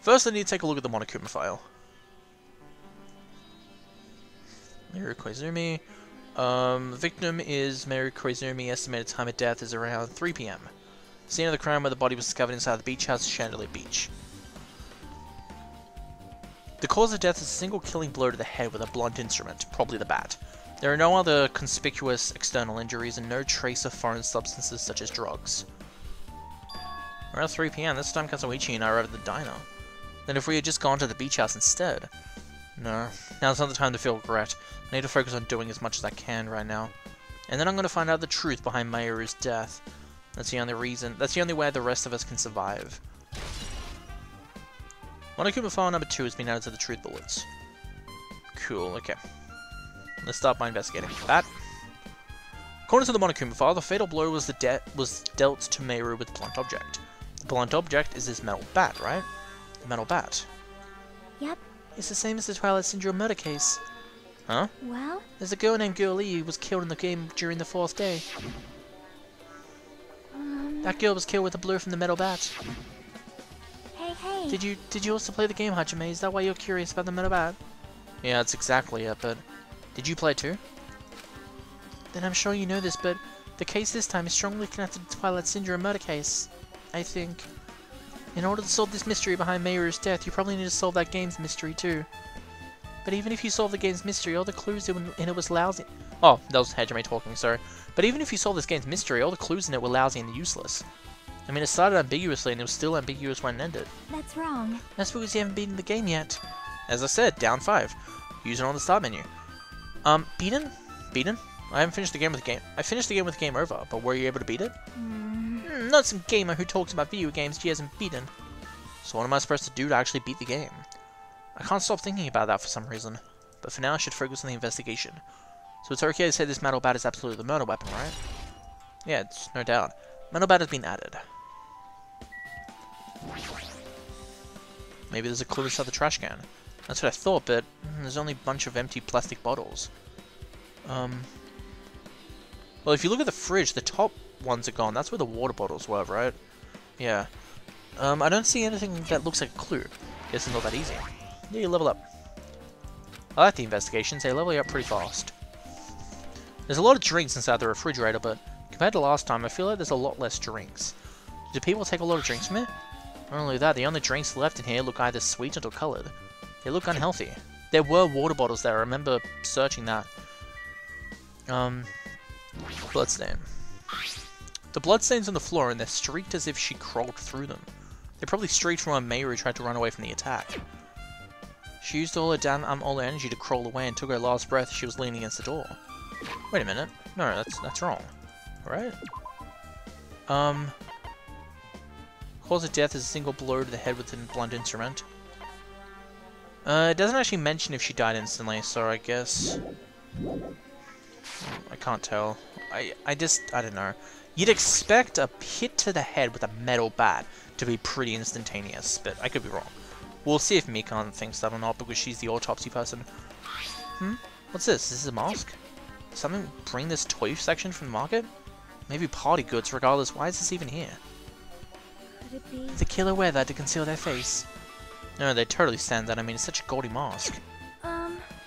First, I need to take a look at the Monokuma file. Maru Koizumi. Victim is Maru Koizumi. Estimated time of death is around 3 PM. Scene of the crime where the body was discovered inside the beach house, Chandelier Beach. The cause of death is a single killing blow to the head with a blunt instrument, probably the bat. There are no other conspicuous external injuries and no trace of foreign substances such as drugs. Around 3 PM, this time Kazuichi and I arrived at the diner. Then if we had just gone to the beach house instead? No, now's not the time to feel regret. I need to focus on doing as much as I can right now. And then I'm going to find out the truth behind Mayuru's death. That's the only way the rest of us can survive. Monokuma file number 2 has been added to the truth bullets. Cool, okay. Let's start by investigating that. According to the Monokuma file, the fatal blow was dealt to Mayuru with a blunt object. The blunt object is this metal bat, right? The metal bat. Yep. It's the same as the Twilight Syndrome murder case. Huh? Well? There's a girl named Girl Lee who was killed in the game during the 4th day. That girl was killed with a blow from the metal bat. Hey. Did you also play the game, Hajime? Is that why you're curious about the metal bat? Yeah, that's exactly it, but... Did you play it too? Then I'm sure you know this, but the case this time is strongly connected to the Twilight Syndrome murder case. I think. In order to solve this mystery behind Mayuru's death, you probably need to solve that game's mystery too. But even if you solve the game's mystery, all the clues in it was lousy. Oh, that was Hajime talking, sorry. But even if you solve this game's mystery, all the clues in it were lousy and useless. I mean, it started ambiguously and it was still ambiguous when it ended. That's wrong. That's because you haven't beaten the game yet. As I said, down 5. Use it on the start menu. Beaten? Beaten? I haven't finished the game with the game. I finished the game with game over, but were you able to beat it? Not some gamer who talks about video games she hasn't beaten. So what am I supposed to do to actually beat the game? I can't stop thinking about that for some reason. But for now I should focus on the investigation. So it's okay to say this metal bat is absolutely the murder weapon, right? Yeah, it's no doubt. Metal bat has been added. Maybe there's a clue inside the trash can. That's what I thought, but there's only a bunch of empty plastic bottles. Well, if you look at the fridge, the top ones are gone. That's where the water bottles were, right? Yeah. I don't see anything that looks like a clue. Guess it's not that easy. Yeah, you level up. I like the investigations. They level you up pretty fast. There's a lot of drinks inside the refrigerator, but compared to last time, I feel like there's a lot less drinks. Do people take a lot of drinks from here? Not only that, the only drinks left in here look either sweetened or coloured. They look unhealthy. There were water bottles there. I remember searching that. Bloodstain. The bloodstains on the floor, and they're streaked as if she crawled through them. They're probably streaked from when Mayuri tried to run away from the attack. She used all her energy to crawl away and took her last breath as she was leaning against the door. Wait a minute. No, that's wrong. Alright? Cause of death is a single blow to the head with a blunt instrument. It doesn't actually mention if she died instantly, so I guess... I can't tell. I don't know. You'd expect a hit to the head with a metal bat to be pretty instantaneous, but I could be wrong. We'll see if Mikan thinks that or not, because she's the autopsy person. What's this? Is this a mask? Something bring this toy section from the market? Maybe party goods, regardless. Why is this even here? Could it be? The killer wear that to conceal their face. No, they totally stand that. I mean, it's such a gaudy mask.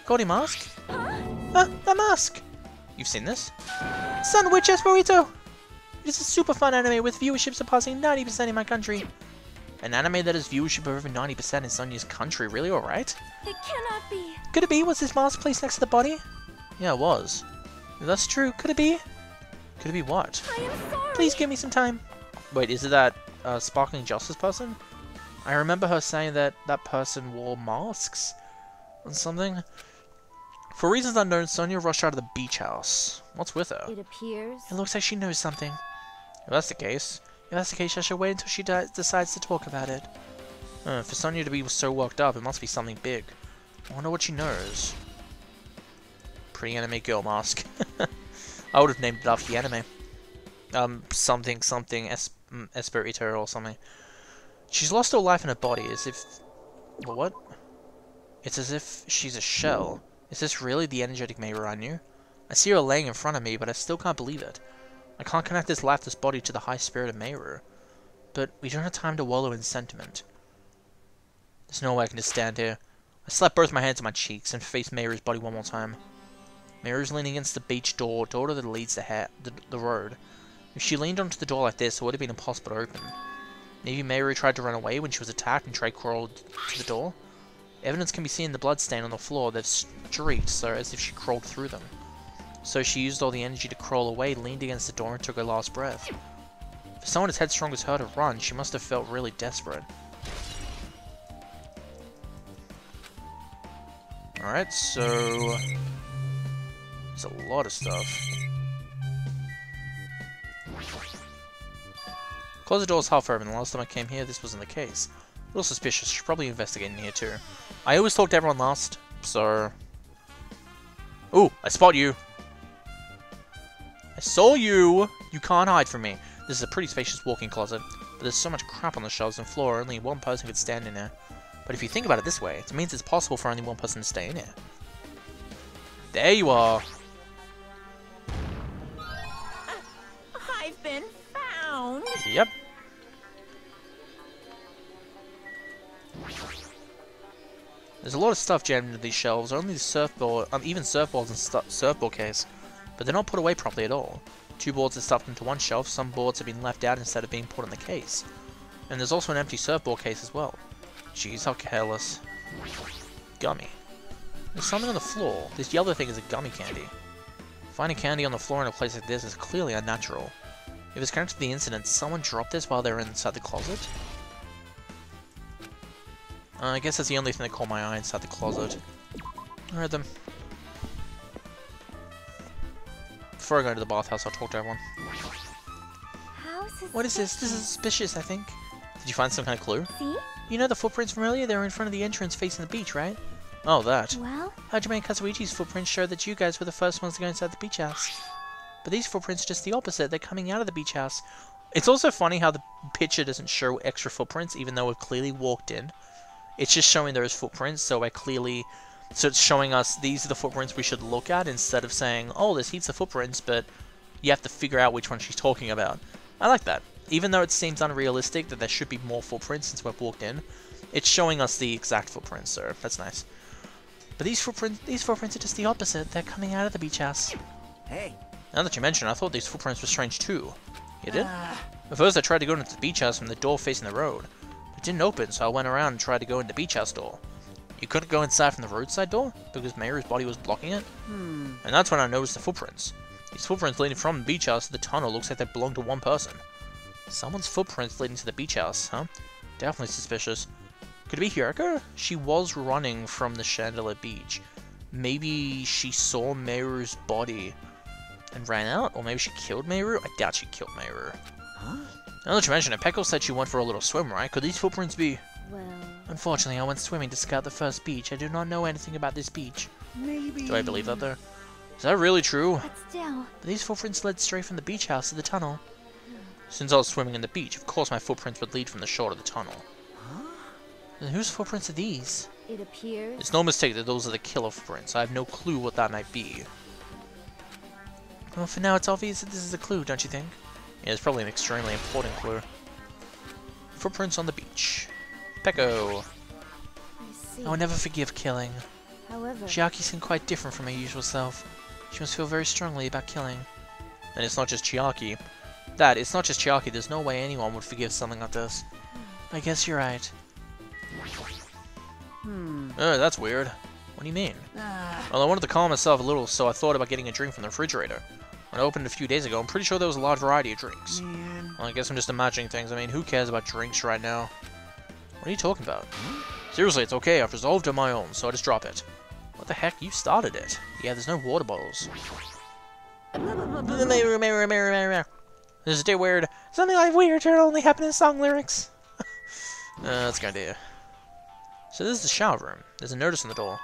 Gaudy mask? A mask! You've seen this? Sandwich Esperito! It is a super fun anime with viewership surpassing 90% in my country. An anime that has viewership of over 90% in Sonia's country, really alright? It cannot be! Could it be? Was this mask placed next to the body? Yeah, it was. If that's true, could it be? Could it be what? I am sorry! Please give me some time. Wait, is it that Sparkling Justice person? I remember her saying that that person wore masks or something. For reasons unknown, Sonia rushed out of the beach house. What's with her? It appears. It looks like she knows something. If that's the case, I should wait until she decides to talk about it. For Sonia to be so worked up, it must be something big. I wonder what she knows. Pretty anime girl mask. I would have named it after the anime. Something Esperito or something. She's lost all life in her body, as if... What? It's as if she's a shell. Is this really the energetic Mayuru I knew? I see her laying in front of me, but I still can't believe it. I can't connect this lifeless body to the high spirit of Mayuru. But we don't have time to wallow in sentiment. There's no way I can just stand here. I slapped both my hands on my cheeks and faced Mayru's body one more time. Mayru's leaning against the beach door that leads the road. If she leaned onto the door like this, it would have been impossible to open. Maybe Mayru tried to run away when she was attacked and tried crawled to the door. Evidence can be seen in the blood stain on the floor that's streaked, so as if she crawled through them. So she used all the energy to crawl away, leaned against the door, and took her last breath. For someone as headstrong as her to run, she must have felt really desperate. Alright, so... there's a lot of stuff. Close the doors half open. The last time I came here, this wasn't the case. A little suspicious. Should probably investigate in here too. I always talk to everyone last, so... Ooh, I spot you! I saw you! You can't hide from me. This is a pretty spacious walk-in closet, but there's so much crap on the shelves and floor, only one person could stand in there. But if you think about it this way, it means it's possible for only one person to stay in here. There you are! I've been found! Yep. There's a lot of stuff jammed into these shelves, only the surfboard, even surfboards and surfboard case, but they're not put away properly at all. 2 boards are stuffed into one shelf, some boards have been left out instead of being put in the case. And there's also an empty surfboard case as well. Jeez, how careless. Gummy. There's something on the floor. This yellow thing is a gummy candy. Finding candy on the floor in a place like this is clearly unnatural. If it's connected to the incident, someone dropped this while they were inside the closet? I guess that's the only thing that caught my eye inside the closet. Alright then. Before I go into the bathhouse, I'll talk to everyone. What is this? This is suspicious, I think. Did you find some kind of clue? See? You know the footprints from earlier? They were in front of the entrance facing the beach, right? Oh, that. Well? Hajime and Kazuichi's footprints show that you guys were the first ones to go inside the beach house. But these footprints are just the opposite. They're coming out of the beach house. It's also funny how the picture doesn't show extra footprints, even though we've clearly walked in. It's just showing those footprints, so it's showing us these are the footprints we should look at, instead of saying, oh, there's heaps of footprints, but you have to figure out which one she's talking about. I like that. Even though it seems unrealistic that there should be more footprints since we've walked in, it's showing us the exact footprints, so that's nice. But these footprints are just the opposite. They're coming out of the beach house. Hey. Now that you mention, I thought these footprints were strange too. You did? At first I tried to go into the beach house from the door facing the road. It didn't open, so I went around and tried to go into the beach house door. You couldn't go inside from the roadside door, because Mayru's body was blocking it. And that's when I noticed the footprints. These footprints leading from the beach house to the tunnel looks like they belong to one person. Someone's footprints leading to the beach house, huh? Definitely suspicious. Could it be Hiroko? She was running from the Chandelier Beach. Maybe she saw Mayru's body and ran out? Or maybe she killed Mayru? I doubt she killed Mayru. Huh? Now that you mention it, Peko said she went for a little swim, right? Could these footprints be... Well... Unfortunately, I went swimming to scout the first beach. I do not know anything about this beach. Maybe... Do I believe that, though? Is that really true? But still... But these footprints led straight from the beach house to the tunnel. Since I was swimming in the beach, of course my footprints would lead from the shore to the tunnel. Huh? Then whose footprints are these? It appears... It's no mistake that those are the killer footprints. I have no clue what that might be. Well, for now it's obvious that this is a clue, don't you think? Yeah, it's probably an extremely important clue. Footprints on the beach. Peko. I see. I will never forgive killing. However... Chiaki seemed quite different from her usual self. She must feel very strongly about killing. And it's not just Chiaki. It's not just Chiaki. There's no way anyone would forgive something like this. I guess you're right. Oh, that's weird. What do you mean? Well, I wanted to calm myself a little, so I thought about getting a drink from the refrigerator. When I opened it a few days ago, I'm pretty sure there was a large variety of drinks. Man. Well, I guess I'm just imagining things. I mean, who cares about drinks right now? What are you talking about? Seriously, it's okay. I've resolved on my own, so I just drop it. What the heck? You started it. Yeah, there's no water bottles. This is too weird. Something like weird should only happen in song lyrics. That's a good idea. So this is the shower room. There's a notice on the door.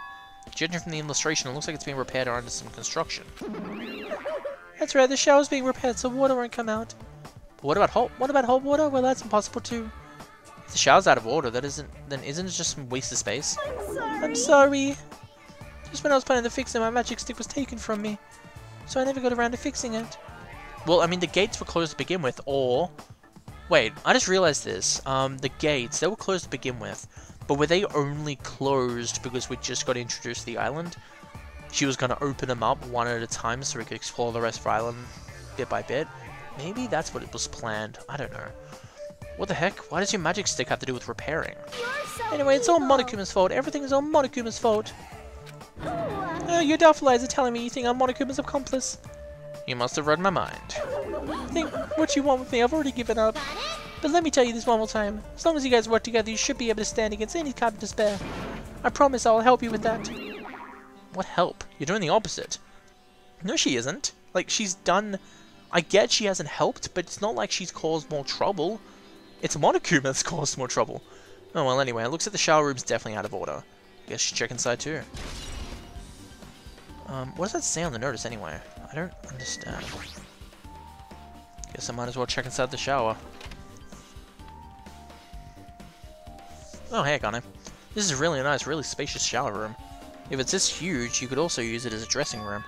Judging from the illustration, it looks like it's being repaired or under some construction. That's right, the shower's being repaired so water won't come out. But what about hot water? Well, that's impossible too. If the shower's out of order, then isn't it just some waste of space? I'm sorry. Just when I was planning to fix it, my magic stick was taken from me. So I never got around to fixing it. Well, I mean, the gates were closed to begin with, or... Wait, I just realized this. The gates, they were closed to begin with. but were they only closed because we just got introduced to the island? She was going to open them up one at a time so we could explore the rest of the island bit by bit. Maybe that's what it was planned. I don't know. What the heck? Why does your magic stick have to do with repairing? Anyway, it's all Monokuma's fault. Everything is all Monokuma's fault. Your doubtful eyes are telling me you think I'm Monokuma's accomplice. You must have read my mind. Think what you want with me. I've already given up. But let me tell you this one more time. As long as you guys work together, you should be able to stand against any kind of despair. I promise I'll help you with that. What help? You're doing the opposite. No, she isn't. Like, she's done... I get she hasn't helped, but it's not like she's caused more trouble. It's Monokuma that's caused more trouble. Oh, well, anyway, it looks like the shower room's definitely out of order. Guess she should check inside, too. What does that say on the notice, anyway? I don't understand. Guess I might as well check inside the shower. Oh, hey, Akane. This is a really nice, really spacious shower room. If it's this huge, you could also use it as a dressing room.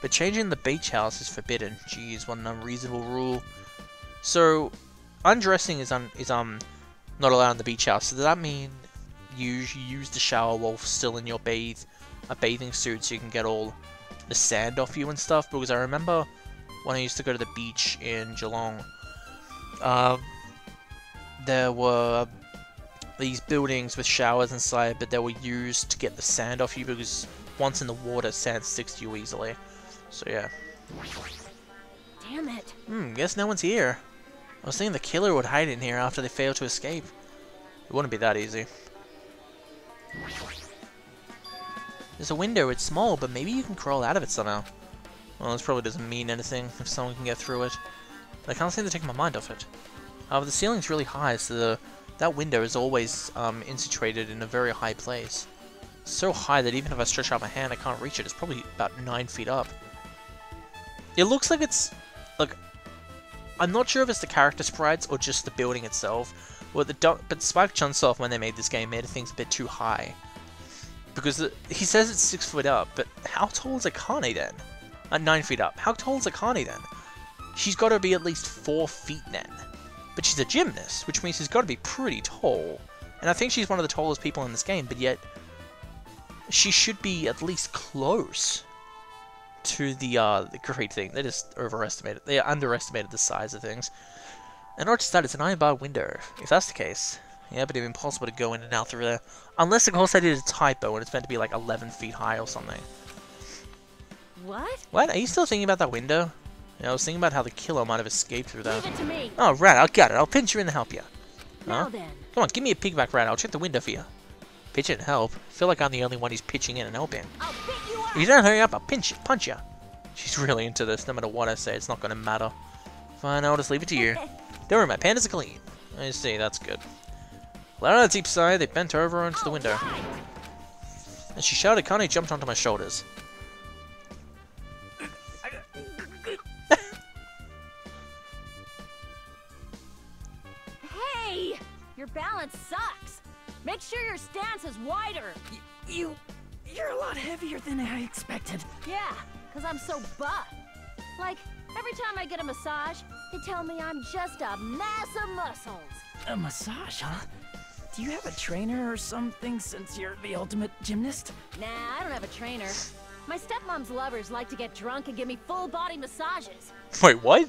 But changing the beach house is forbidden. Geez, what an unreasonable rule. So, undressing is not allowed in the beach house. So does that mean you use the shower while still in your bathing suit so you can get all the sand off you and stuff? Because I remember when I used to go to the beach in Geelong, there were these buildings with showers inside, but they were used to get the sand off you because once in the water, sand sticks to you easily. So yeah. Damn it. Guess no one's here. I was thinking the killer would hide in here after they failed to escape. It wouldn't be that easy. There's a window, it's small, but maybe you can crawl out of it somehow. Well, this probably doesn't mean anything if someone can get through it. But I can't seem to take my mind off it. However, the ceiling's really high, so that window is always situated in a very high place. So high that even if I stretch out my hand, I can't reach it. It's probably about 9 feet up. It looks like it's... Like, I'm not sure if it's the character sprites or just the building itself. But Spike Chunsoft, when they made this game, made things a bit too high. Because he says it's 6 foot up, but how tall is Akane then? 9 feet up. How tall is Akane then? She's got to be at least 4 feet then. But she's a gymnast, which means she's got to be pretty tall. And I think she's one of the tallest people in this game, but yet she should be at least close to the great thing. They just overestimated. They underestimated the size of things. And not just that, it's an iron bar window. If that's the case, yeah, but it'd be impossible to go in and out through there. Unless, of course, I did a typo and it's meant to be like 11 feet high or something. What? What? Are you still thinking about that window? Yeah, I was thinking about how the killer might have escaped through that. Leave it to me. Oh, right, I'll get it. I'll pinch you in and help you. Now then. Come on, give me a pigback rat. I'll check the window for you. Pitch it and help. I feel like I'm the only one who's pitching in and helping. I'll pick you up. If you don't hurry up, I'll punch you. She's really into this. No matter what I say, it's not going to matter. Fine, I'll just leave it to you. Don't worry, my pandas are clean. I see, that's good. Well, on the deep side, they bent over onto the window. And she shouted, Connie jumped onto my shoulders. Hey! Your balance sucks. Make sure your stance is wider. You're a lot heavier than I expected. Yeah, because I'm so buff. Like, every time I get a massage, they tell me I'm just a mass of muscles. A massage, huh? Do you have a trainer or something since you're the ultimate gymnast? Nah, I don't have a trainer. My stepmom's lovers like to get drunk and give me full-body massages. Wait, what?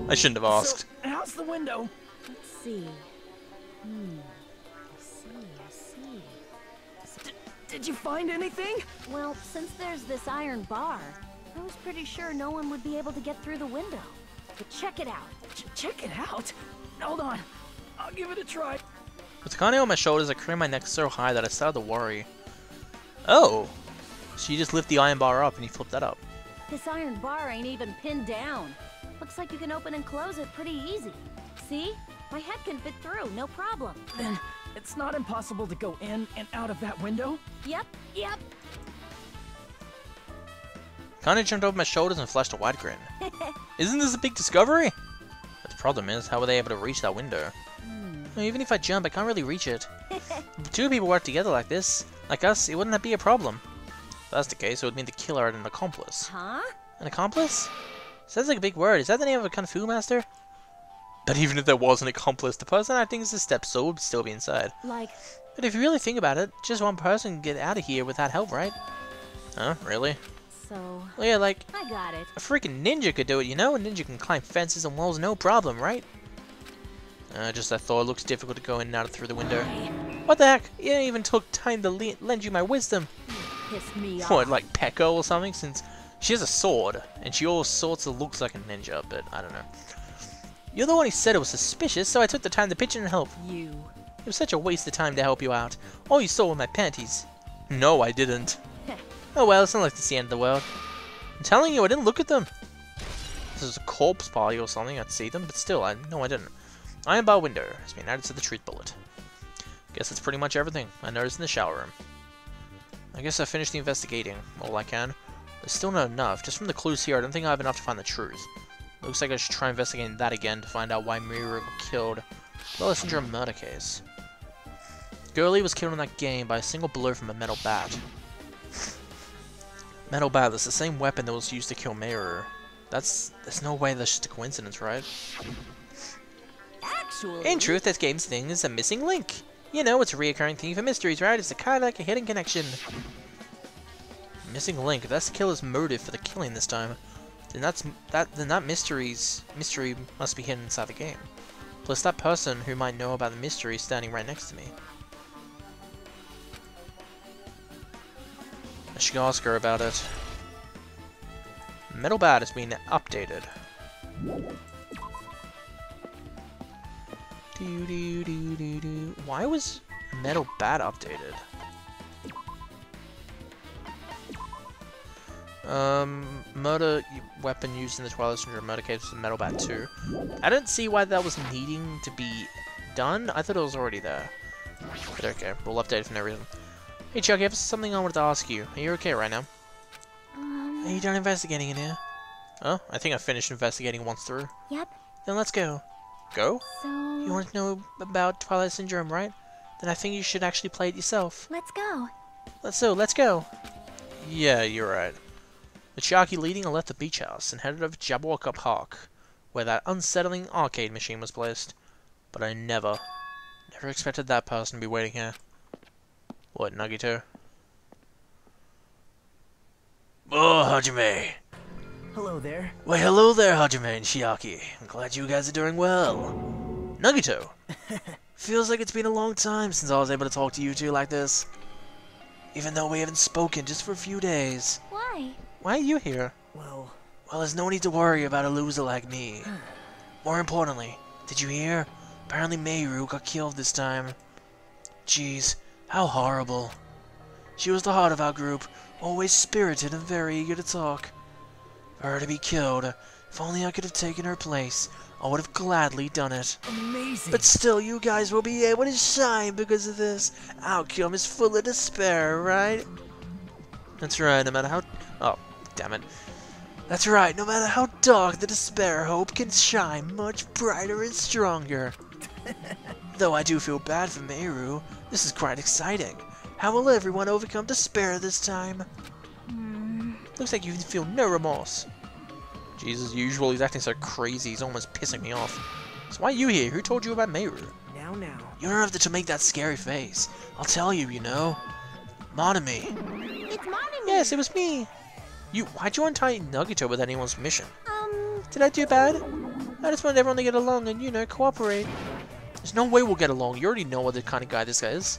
I shouldn't have asked. So, how's the window? Let's see. I see. Did you find anything? Well, since there's this iron bar, I was pretty sure no one would be able to get through the window. But check it out. Check it out? Hold on. I'll give it a try. With Connie on my shoulders, I craned my neck so high that I started to worry. Oh! So you just lift the iron bar up and you flip that up. This iron bar ain't even pinned down. Looks like you can open and close it pretty easy. See? My head can fit through, no problem. Then it's not impossible to go in and out of that window? Yep. Connie jumped over my shoulders and flashed a wide grin. Isn't this a big discovery? But the problem is, how were they able to reach that window? Even if I jump, I can't really reach it. If two people work together like this, like us, it wouldn't be a problem. If that's the case, it would mean the killer had an accomplice. Huh? An accomplice? Sounds like a big word. Is that the name of a kung fu master? But even if there was an accomplice, the person acting as a stepson would still be inside. Like, But if you really think about it, just one person can get out of here without help, right? Huh? Really? So, Well, yeah, like, I got it. a freaking ninja could do it, you know? A ninja can climb fences and walls no problem, right? Just I thought it looks difficult to go in and out through the window. What the heck? You didn't even took time to lend you my wisdom. Pissed me off. What, like Pekko or something? Since she has a sword, and she all sorts of looks like a ninja, but I don't know. You're the one who said it was suspicious, so I took the time to pitch in and help. You. It was such a waste of time to help you out. All you saw were my panties. No, I didn't. Oh well, it's not like it's the end of the world. I'm telling you, I didn't look at them. If this was a corpse party or something, I'd see them, but still, no, I didn't. Iron bar window has been added to the truth bullet. Guess that's pretty much everything I noticed in the shower room. I guess I finished the investigating, all I can. There's still not enough. Just from the clues here, I don't think I have enough to find the truth. Looks like I should try investigating that again to find out why Miru got killed. Well, it's a murder case. Girlie was killed in that game by a single blow from a metal bat. Metal bat, that's the same weapon that was used to kill Miru. There's no way that's just a coincidence, right? Actually. In truth, this game's thing is a missing link. You know, it's a reoccurring theme for mysteries, right? It's kind of like a hidden connection. Missing link. That's the killer's motive for the killing this time. Then that mystery must be hidden inside the game. Plus, that person who might know about the mystery is standing right next to me. I should ask her about it. Metal Bat has been updated. Why was Metal Bat updated? Murder weapon used in the Twilight Syndrome murder case was a Metal Bat 2. I didn't see why that was needing to be done. I thought it was already there. But okay, we'll update it for no reason. Hey Chuck, I have something I wanted to ask you. Are you okay right now? Are you done investigating in here? Oh, I think I finished investigating once through. Yep. Then let's go. Go? So. You want to know about Twilight Syndrome, right? Then I think you should actually play it yourself. Let's go. Let's go. Yeah, you're right. The Chiaki leading left the beach house and headed over to Jabberwock Park, where that unsettling arcade machine was placed. But I never expected that person to be waiting here. What, Nagito? Oh, Hajime! Hello there. Why, hello there, Hajime and Chiaki. I'm glad you guys are doing well. Nagito! Feels like it's been a long time since I was able to talk to you two like this. Even though we haven't spoken just for a few days. Why? Why are you here? Well, there's no need to worry about a loser like me. More importantly, did you hear? Apparently Miru got killed this time. Jeez, how horrible. She was the heart of our group, always spirited and very eager to talk. For her to be killed, if only I could have taken her place, I would have gladly done it. amazing. But still, you guys will be able to shine because of this. Outcome is full of despair, right? That's right, no matter how... Oh, damn it. That's right, no matter how dark the despair, hope can shine much brighter and stronger. Though I do feel bad for Miru, this is quite exciting. How will everyone overcome despair this time? Looks like you feel no remorse. Jesus, usual, he's acting so crazy, he's almost pissing me off. So why are you here? Who told you about Miru? Now. You don't have to make that scary face. I'll tell you, you know. Monami. It's Monokuma. Yes, it was me. Why'd you untie Nagito without anyone's permission? Did I do bad? I just wanted everyone to get along and, you know, cooperate. There's no way we'll get along. You already know what the kind of guy this guy is.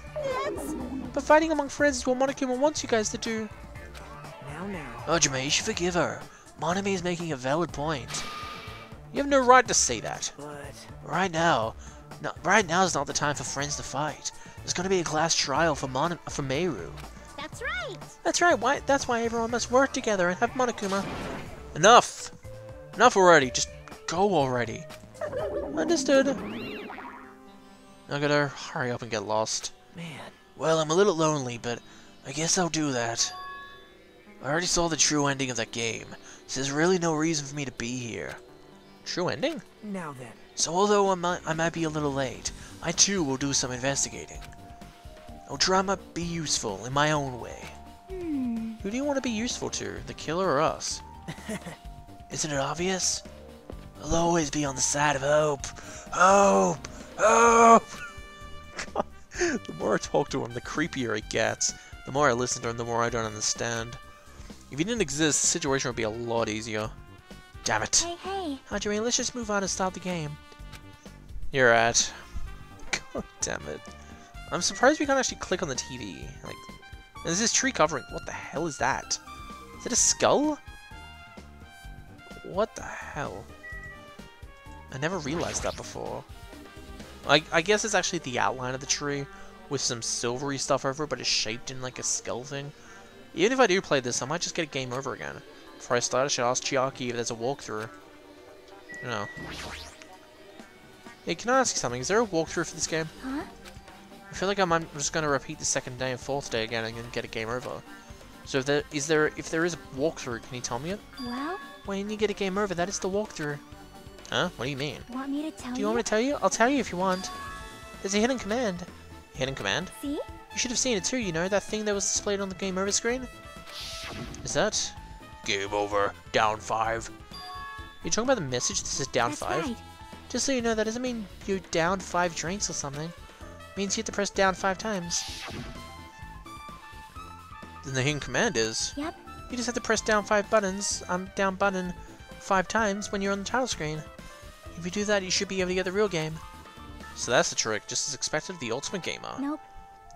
But fighting among friends is what Monokuma wants you guys to do. Now. Hajime, you should forgive her. Monami is making a valid point. You have no right to say that. But Right now is not the time for friends to fight. There's going to be a class trial for Miru. That's right. That's right. That's why everyone must work together and have Monokuma. Enough. Enough already. Just go already. Understood. I gotta hurry up and get lost. man, Well, I'm a little lonely, but I guess I'll do that. I already saw the true ending of that game, so there's really no reason for me to be here. True ending? now then. So although I might be a little late, I too will do some investigating. I'll try to be useful in my own way. Who do you want to be useful to, the killer or us? Isn't it obvious? I'll always be on the side of hope. Hope! Hope! The more I talk to him, the creepier it gets. The more I listen to him, the more I don't understand. If he didn't exist, the situation would be a lot easier. Damn it. Hey. Jimmy, let's just move on and stop the game. You're right. God damn it. I'm surprised we can't actually click on the TV. Like, there's this tree covering. What the hell is that? Is it a skull? What the hell? I never realized that before. I guess it's actually the outline of the tree with some silvery stuff over it, but it's shaped in like a skull thing. Even if I do play this, I might just get a game over again. Before I start, I should ask Chiaki if there's a walkthrough. No. Hey, can I ask you something? Is there a walkthrough for this game? Huh? I feel like I'm just going to repeat the second day and fourth day again and then get a game over. So if there is a walkthrough, can you tell me it? Well? When you get a game over, that is the walkthrough. Huh? What do you mean? Want me to tell you? Do you want me to tell you? I'll tell you if you want. There's a hidden command. Hidden command? See? You should have seen it too, you know, that thing that was displayed on the game over screen? Is that? Game over. Down 5. You're talking about the message that says down That's 5? right. Just so you know, that doesn't mean you're down 5 drinks or something. It means you have to press down 5 times. Then the hidden command is... Yep. You just have to press down 5 buttons, down button 5 times when you're on the title screen. If you do that, you should be able to get the real game. So that's the trick, just as expected of the Ultimate Gamer. Nope.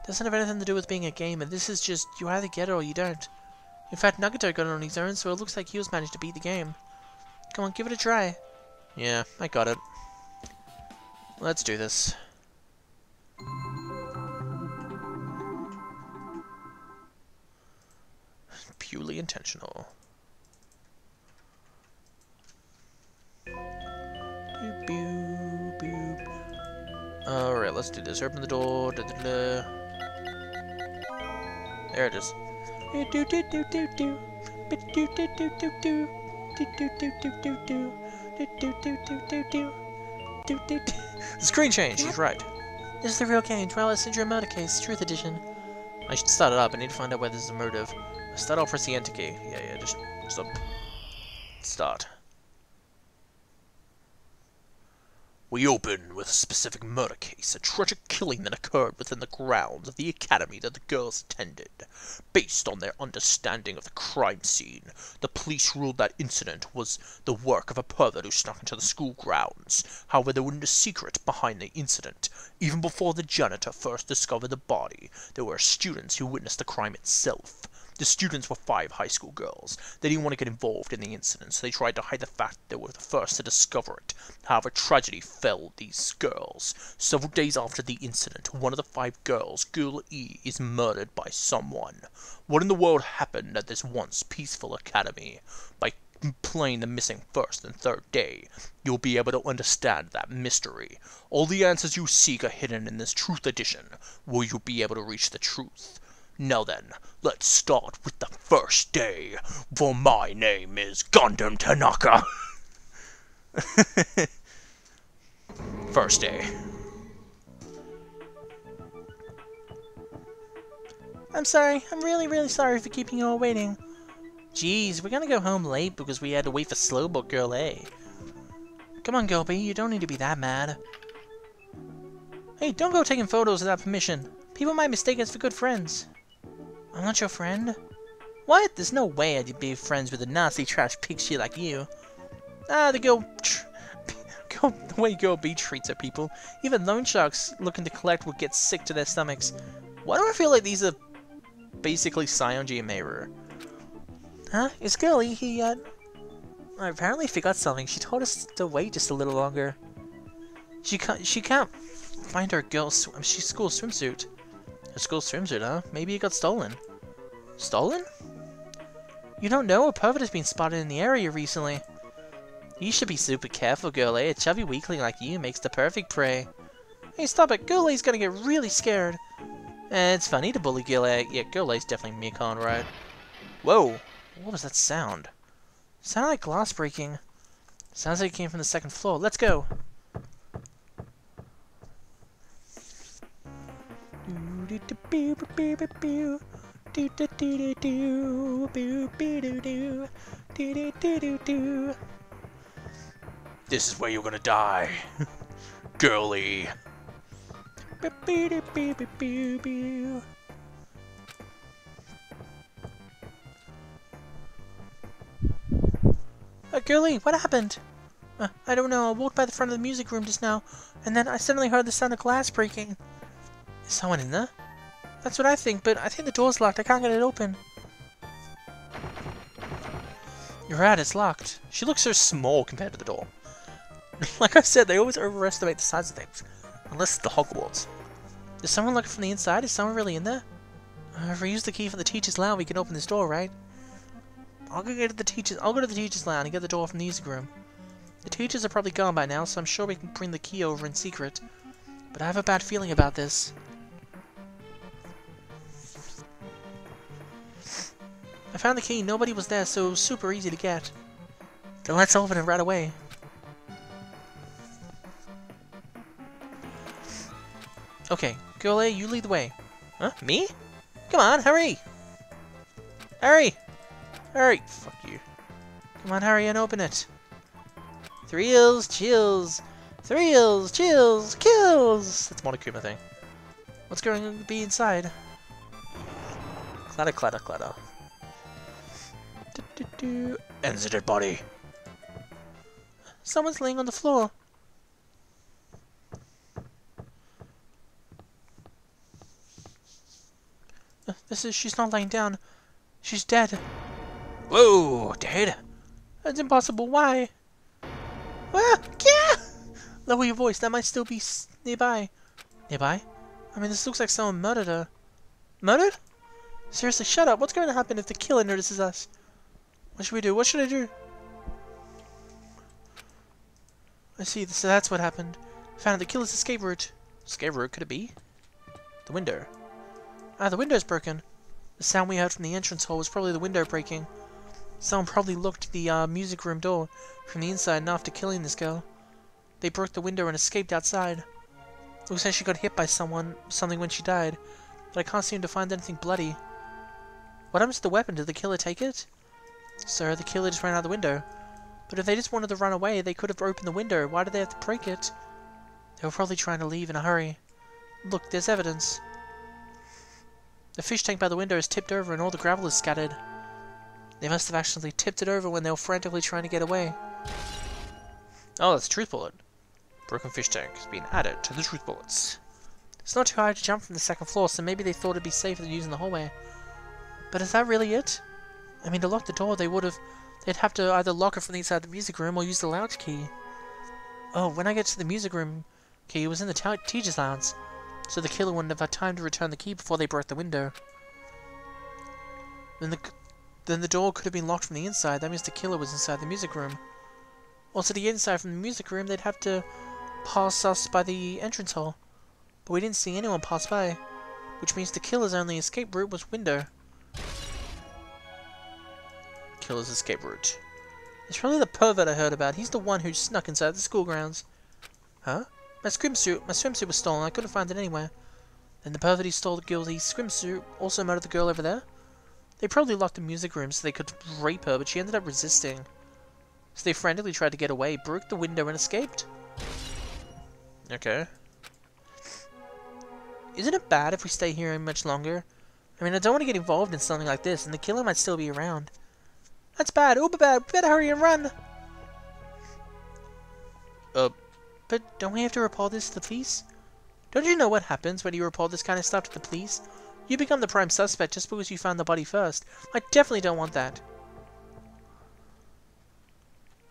Doesn't have anything to do with being a gamer, this is just, you either get it or you don't. In fact, Nagato got it on his own, so it looks like he was managed to beat the game. Come on, give it a try. Yeah, I got it. Let's do this. Purely intentional. Boop, boop, boop. Alright, let's do this. Open the door. Da, da, da. There it is. The screen change, he's right. This is the real game, Twilight Syndrome Murder Case, Truth Edition. I should start it up, I need to find out where there's a motive. Start, I'll press the enter key. Yeah, just start. We open with a specific murder case, a tragic killing that occurred within the grounds of the academy that the girls attended. Based on their understanding of the crime scene, the police ruled that incident was the work of a pervert who snuck into the school grounds. However, there wasn't a secret behind the incident. Even before the janitor first discovered the body, there were students who witnessed the crime itself. The students were 5 high school girls. They didn't want to get involved in the incident, so they tried to hide the fact that they were the first to discover it. However, tragedy fell these girls. Several days after the incident, one of the 5 girls, Girl E, is murdered by someone. What in the world happened at this once peaceful academy? By playing the missing first and third day, you'll be able to understand that mystery. All the answers you seek are hidden in this Truth Edition, where you'll be able to reach the truth. Now then, let's start with the first day, for my name is Gundam Tanaka. First day. I'm sorry, I'm really sorry for keeping you all waiting. Jeez, we're gonna go home late because we had to wait for Slowbook Girl A. Come on, Girl B, you don't need to be that mad. Hey, don't go taking photos without permission. People might mistake us for good friends. I'm not your friend? What? There's no way I'd be friends with a nasty trash pig shit like you. Ah, the way Girl B treats her people. Even loan sharks looking to collect will get sick to their stomachs. Why do I feel like these are basically Sayonji and Meru? Huh? Is Girl E here yet? I apparently forgot something. She told us to wait just a little longer. She can't find her school swimsuit. Her school swimsuit, huh? Maybe it got stolen. Stolen? You don't know, a pervert has been spotted in the area recently. You should be super careful, Girl A. A chubby weakling like you makes the perfect prey. Hey, stop it. Girl A's gonna get really scared. It's funny to bully Girl A. Yeah, Girl A's definitely Mikon, right? Whoa! What was that sound? Sounded like glass breaking. Sounds like it came from the second floor. Let's go! This is where you're gonna die, girly. Girlie, what happened? I don't know. I walked by the front of the music room just now, and then I suddenly heard the sound of glass breaking. Is someone in there? That's what I think, but I think the door's locked. I can't get it open. You're right, it's locked. She looks so small compared to the door. Like I said, they always overestimate the size of things. Unless it's the Hogwarts. Is someone looking from the inside? Is someone really in there? If we use the key from the teacher's lounge, we can open this door, right? I'll go to the teacher's lounge and get the door from the music room. The teachers are probably gone by now, so I'm sure we can bring the key over in secret. But I have a bad feeling about this. I found the key. Nobody was there, so it was super easy to get. Then let's open it right away. Okay, girl A, you lead the way. Huh? Me? Come on, hurry! Hurry! Hurry! Fuck you. Come on, hurry and open it. Thrills, chills. Thrills, chills, kills! That's Monokuma thing. What's going to be inside? Clatter, clatter, clatter. Ends a dead body. Someone's laying on the floor. She's not laying down. She's dead. Whoa, dead? That's impossible. Why? Ah, yeah! Lower your voice. That might still be nearby. Nearby? I mean, this looks like someone murdered her. Murdered? Seriously, shut up. What's going to happen if the killer notices us? What should we do? What should I do? I see. So that's what happened. Found the killer's escape route. Escape route? Could it be? The window. Ah, the window's broken. The sound we heard from the entrance hall was probably the window breaking. Someone probably locked the music room door from the inside, and after killing this girl, they broke the window and escaped outside. Looks like she got hit by something when she died, but I can't seem to find anything bloody. What happened to the weapon? Did the killer take it? Sir, the killer just ran out the window. But if they just wanted to run away, they could have opened the window. Why did they have to break it? They were probably trying to leave in a hurry. Look, there's evidence. The fish tank by the window is tipped over and all the gravel is scattered. They must have actually tipped it over when they were frantically trying to get away. Oh, that's a truth bullet. Broken fish tank has been added to the truth bullets. It's not too high to jump from the second floor, so maybe they thought it'd be safer than using the hallway. But is that really it? I mean, to lock the door, they'd have to either lock it from the inside of the music room or use the lounge key. Oh, when I get to the music room key, it was in the teacher's lounge. So the killer wouldn't have had time to return the key before they broke the window. Then the door could have been locked from the inside. That means the killer was inside the music room. Also, to get inside from the music room, they'd have to pass us by the entrance hall. But we didn't see anyone pass by, which means the killer's only escape route was window. Killer's escape route. It's probably the pervert I heard about. He's the one who snuck inside the school grounds. Huh? My swimsuit was stolen. I couldn't find it anywhere. Then the pervert who stole the girl's swimsuit also murdered the girl over there. They probably locked the music room so they could rape her, but she ended up resisting. So they frantically tried to get away, broke the window, and escaped. Okay. Isn't it bad if we stay here much longer? I mean, I don't want to get involved in something like this, and the killer might still be around. That's bad, uber bad, we better hurry and run! But don't we have to report this to the police? Don't you know what happens when you report this kind of stuff to the police? You become the prime suspect just because you found the body first. I definitely don't want that.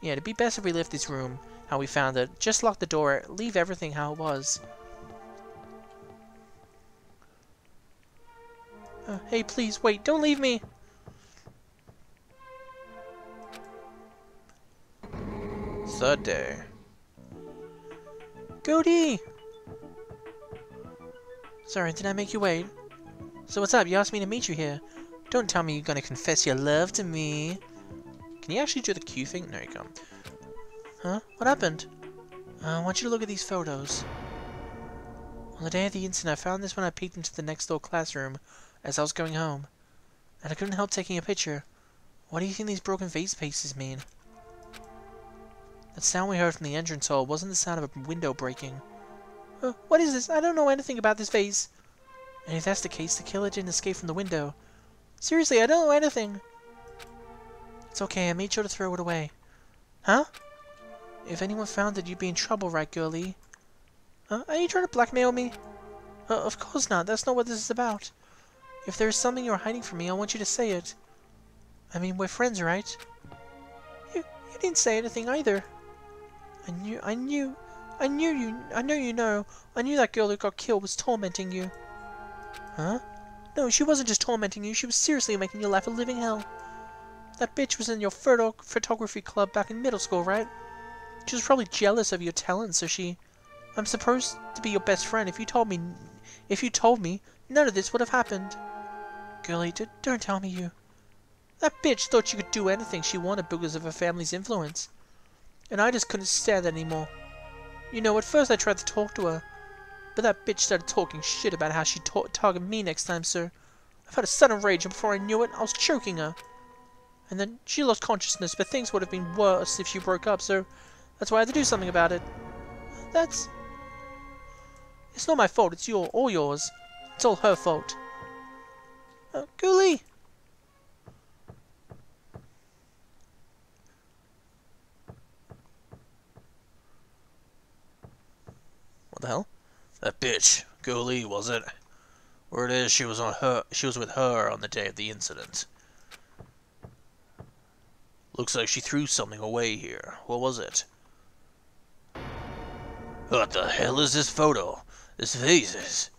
Yeah, it'd be best if we left this room how we found it. Just lock the door, leave everything how it was. Hey, please, wait, don't leave me! Third day. Goody! Sorry, did I make you wait? So what's up? You asked me to meet you here. Don't tell me you're gonna confess your love to me. Can you actually do the Q thing? No, you can't. Huh? What happened? I want you to look at these photos. On the day of the incident, I found this when I peeked into the next door classroom as I was going home. And I couldn't help taking a picture. What do you think these broken vase pieces mean? That sound we heard from the entrance hall wasn't the sound of a window breaking. What is this? I don't know anything about this vase. And if that's the case, the killer didn't escape from the window. Seriously, I don't know anything. It's okay, I made sure to throw it away. Huh? If anyone found it, you'd be in trouble, right, girlie? Are you trying to blackmail me? Of course not. That's not what this is about. If there's something you're hiding from me, I want you to say it. I mean, we're friends, right? You didn't say anything either. I know that girl who got killed was tormenting you. Huh? No, she wasn't just tormenting you. She was seriously making your life a living hell. That bitch was in your photography club back in middle school, right? She was probably jealous of your talent, so she... I'm supposed to be your best friend. If you told me, none of this would have happened. Girlie, don't tell me you... That bitch thought she could do anything she wanted because of her family's influence. And I just couldn't stand that anymore. You know, at first I tried to talk to her, but that bitch started talking shit about how she'd target me next time, so... I've had a sudden rage, and before I knew it, I was choking her. And then she lost consciousness, but things would have been worse if she broke up, so... That's why I had to do something about it. It's not my fault, it's all yours. It's all her fault. Ghoulie! What the hell? That bitch, Ghoulie, was it? Word is, she was with her on the day of the incident. Looks like she threw something away here. What was it? What the hell is this photo? This vase?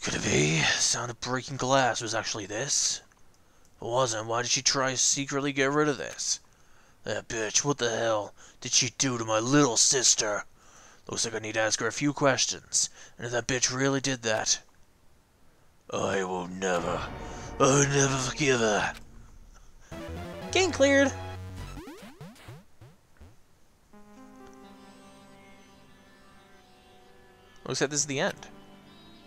Could it be? Sound of breaking glass was actually this? If it wasn't, why did she try to secretly get rid of this? That bitch, what the hell did she do to my little sister? Looks like I need to ask her a few questions. And if that bitch really did that, I'll never forgive her. Game cleared. Looks like this is the end.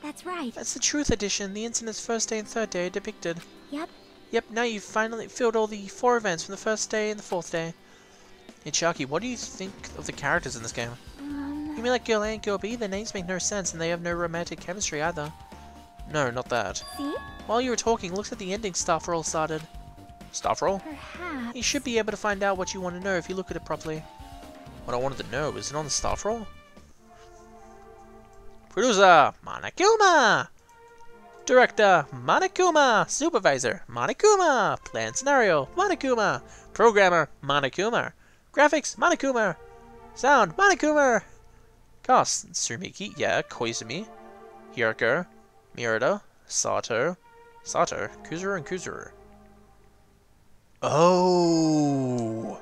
That's right. That's the Truth Edition. The incident's first day and third day are depicted. Yep. Yep, now you've finally filled all the 4 events from the first day and the 4th day. Hey Chucky, what do you think of the characters in this game? You mean like Girl A and Girl B? Their names make no sense and they have no romantic chemistry either. No, not that. See? While you were talking, looks like the ending staff roll started. Staff roll? Perhaps. You should be able to find out what you want to know if you look at it properly. What I wanted to know, is it on the staff roll? Producer, Monokuma! Director, Monokuma! Supervisor, Monokuma! Plan scenario, Monokuma! Programmer, Monokuma! Graphics, Monokuma! Sound, Monokuma! Cast, Sumiki, yeah, Koizumi, Hiroko, Murata, Sato, Kuzuru, and Kuzuru. Oh!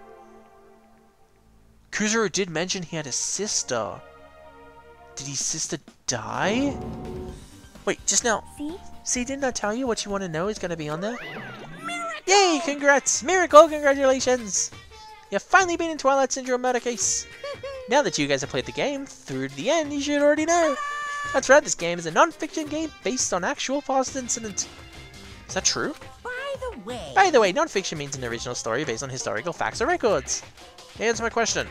Kuzuru did mention he had a sister. Did his sister die? Wait, just now. See, didn't I tell you what you want to know is going to be on there? Miracle! Yay, congrats! Miracle, congratulations! You've finally been in Twilight Syndrome murder case. Now that you guys have played the game through to the end, you should already know. That's right, this game is a non-fiction game based on actual past incidents. Is that true? By the way, non-fiction means an original story based on historical facts or records. Answer my question.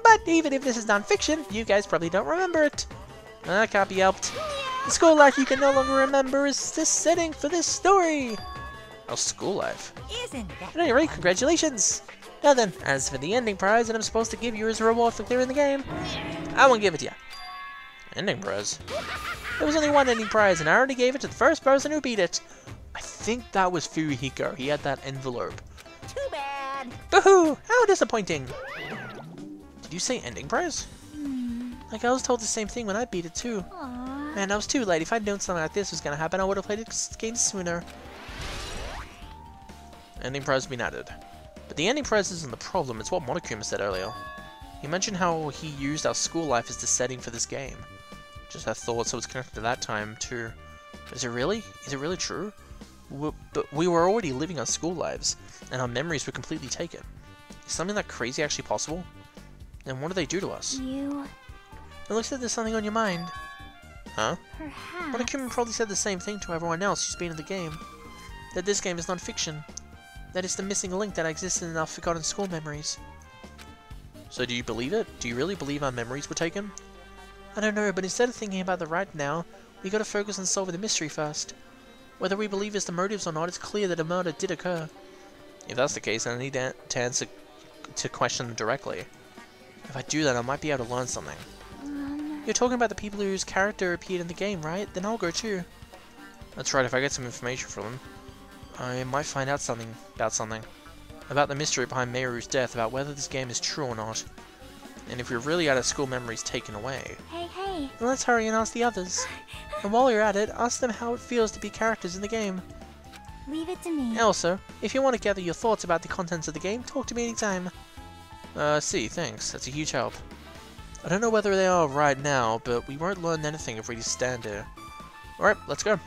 But even if this is non-fiction, you guys probably don't remember it. That can't be helped. The school life you can no longer remember is the setting for this story. Oh, school life. At any rate, congratulations. Now then, as for the ending prize that I'm supposed to give you as a reward for clearing the game, I won't give it to you. Ending prize? There was only one ending prize, and I already gave it to the first person who beat it. I think that was Furuhiko. He had that envelope. Too bad. Boo-hoo! How disappointing. Did you say ending prize? Like, I was told the same thing when I beat it too. Aww. Man, I was too late. If I'd known something like this was gonna happen, I would have played this game sooner. Ending prize has been added. But the ending prize isn't the problem, it's what Monokuma said earlier. He mentioned how he used our school life as the setting for this game. Just had thought, so it's connected to that time too. Is it really? Is it really true? But we were already living our school lives, and our memories were completely taken. Is something that crazy actually possible? And what do they do to us? It looks like there's something on your mind. Huh? Perhaps. Monokuma probably said the same thing to everyone else who's been in the game. That this game is non-fiction. That it's the missing link that existed in our forgotten school memories. So do you believe it? Do you really believe our memories were taken? I don't know, but instead of thinking about the right now, we gotta focus on solving the mystery first. Whether we believe it's the motives or not, it's clear that a murder did occur. If that's the case, then I need to answer to question them directly. If I do that, I might be able to learn something. You're talking about the people whose character appeared in the game, right? Then I'll go too. That's right, if I get some information from them, I might find out something about the mystery behind Meiru's death, about whether this game is true or not. And if we're really out of school memories taken away. Hey, hey. Then let's hurry and ask the others. And while you're at it, ask them how it feels to be characters in the game. Leave it to me. Also, if you want to gather your thoughts about the contents of the game, talk to me anytime. See, thanks. That's a huge help. I don't know whether they are right now, but we won't learn anything if we just stand here. Alright, let's go.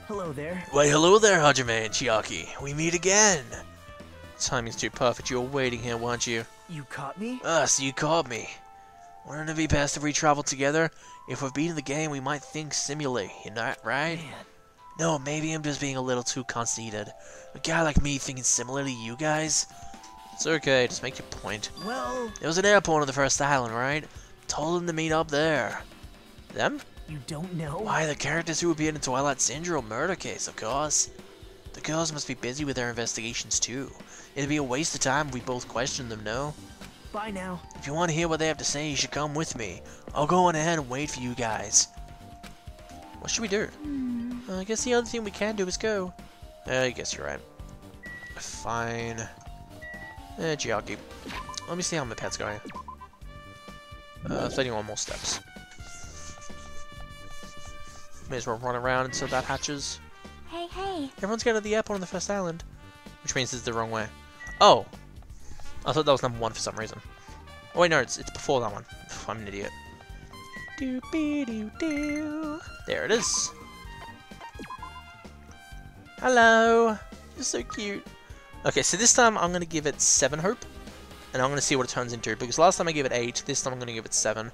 Hello there. Why, hello there, Hajime and Chiaki. We meet again. Timing's too perfect. You were waiting here, weren't you? You caught me? So you caught me. Wouldn't it be best if we traveled together? If we've beaten the game, we might think similarly, you know, right? Man. No, maybe I'm just being a little too conceited. A guy like me thinking similarly to you guys? It's okay, just make your point. Well... There was an airport on the first island, right? Told them to meet up there. Them? You don't know? Why, the characters who appeared in Twilight Syndrome murder case, of course. The girls must be busy with their investigations too. It'd be a waste of time if we both questioned them, no? Bye now. If you want to hear what they have to say, you should come with me. I'll go on ahead and wait for you guys. What should we do? I guess the other thing we can do is go. I guess you're right. Fine. Chiaki. Let me see how my pet's going. 31 more steps. May as well run around until that hatches. Hey, hey. Everyone's going to the airport on the first island. Which means it's the wrong way. Oh! I thought that was number 1 for some reason. Oh wait, no, it's before that one. I'm an idiot. Doo-be-doo-doo. There it is. Hello! You're so cute. Okay, so this time I'm going to give it 7 hope. And I'm going to see what it turns into. Because last time I gave it 8, this time I'm going to give it 7.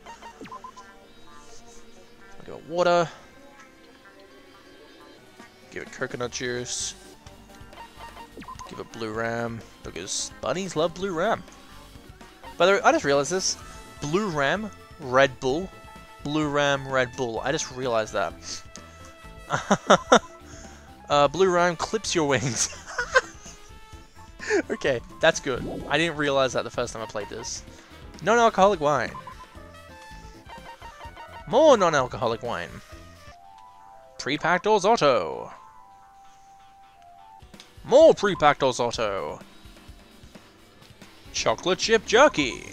I'll give it water. Give it coconut juice. Give it blue ram, because bunnies love blue ram. By the way, I just realized this. Blue ram, Red Bull. Blue ram, Red Bull. I just realized that. Blue ram clips your wings. Okay, that's good. I didn't realize that the first time I played this. Non-alcoholic wine. More non-alcoholic wine. Pre-packed Auto. More pre-packed Auto. Chocolate chip jerky.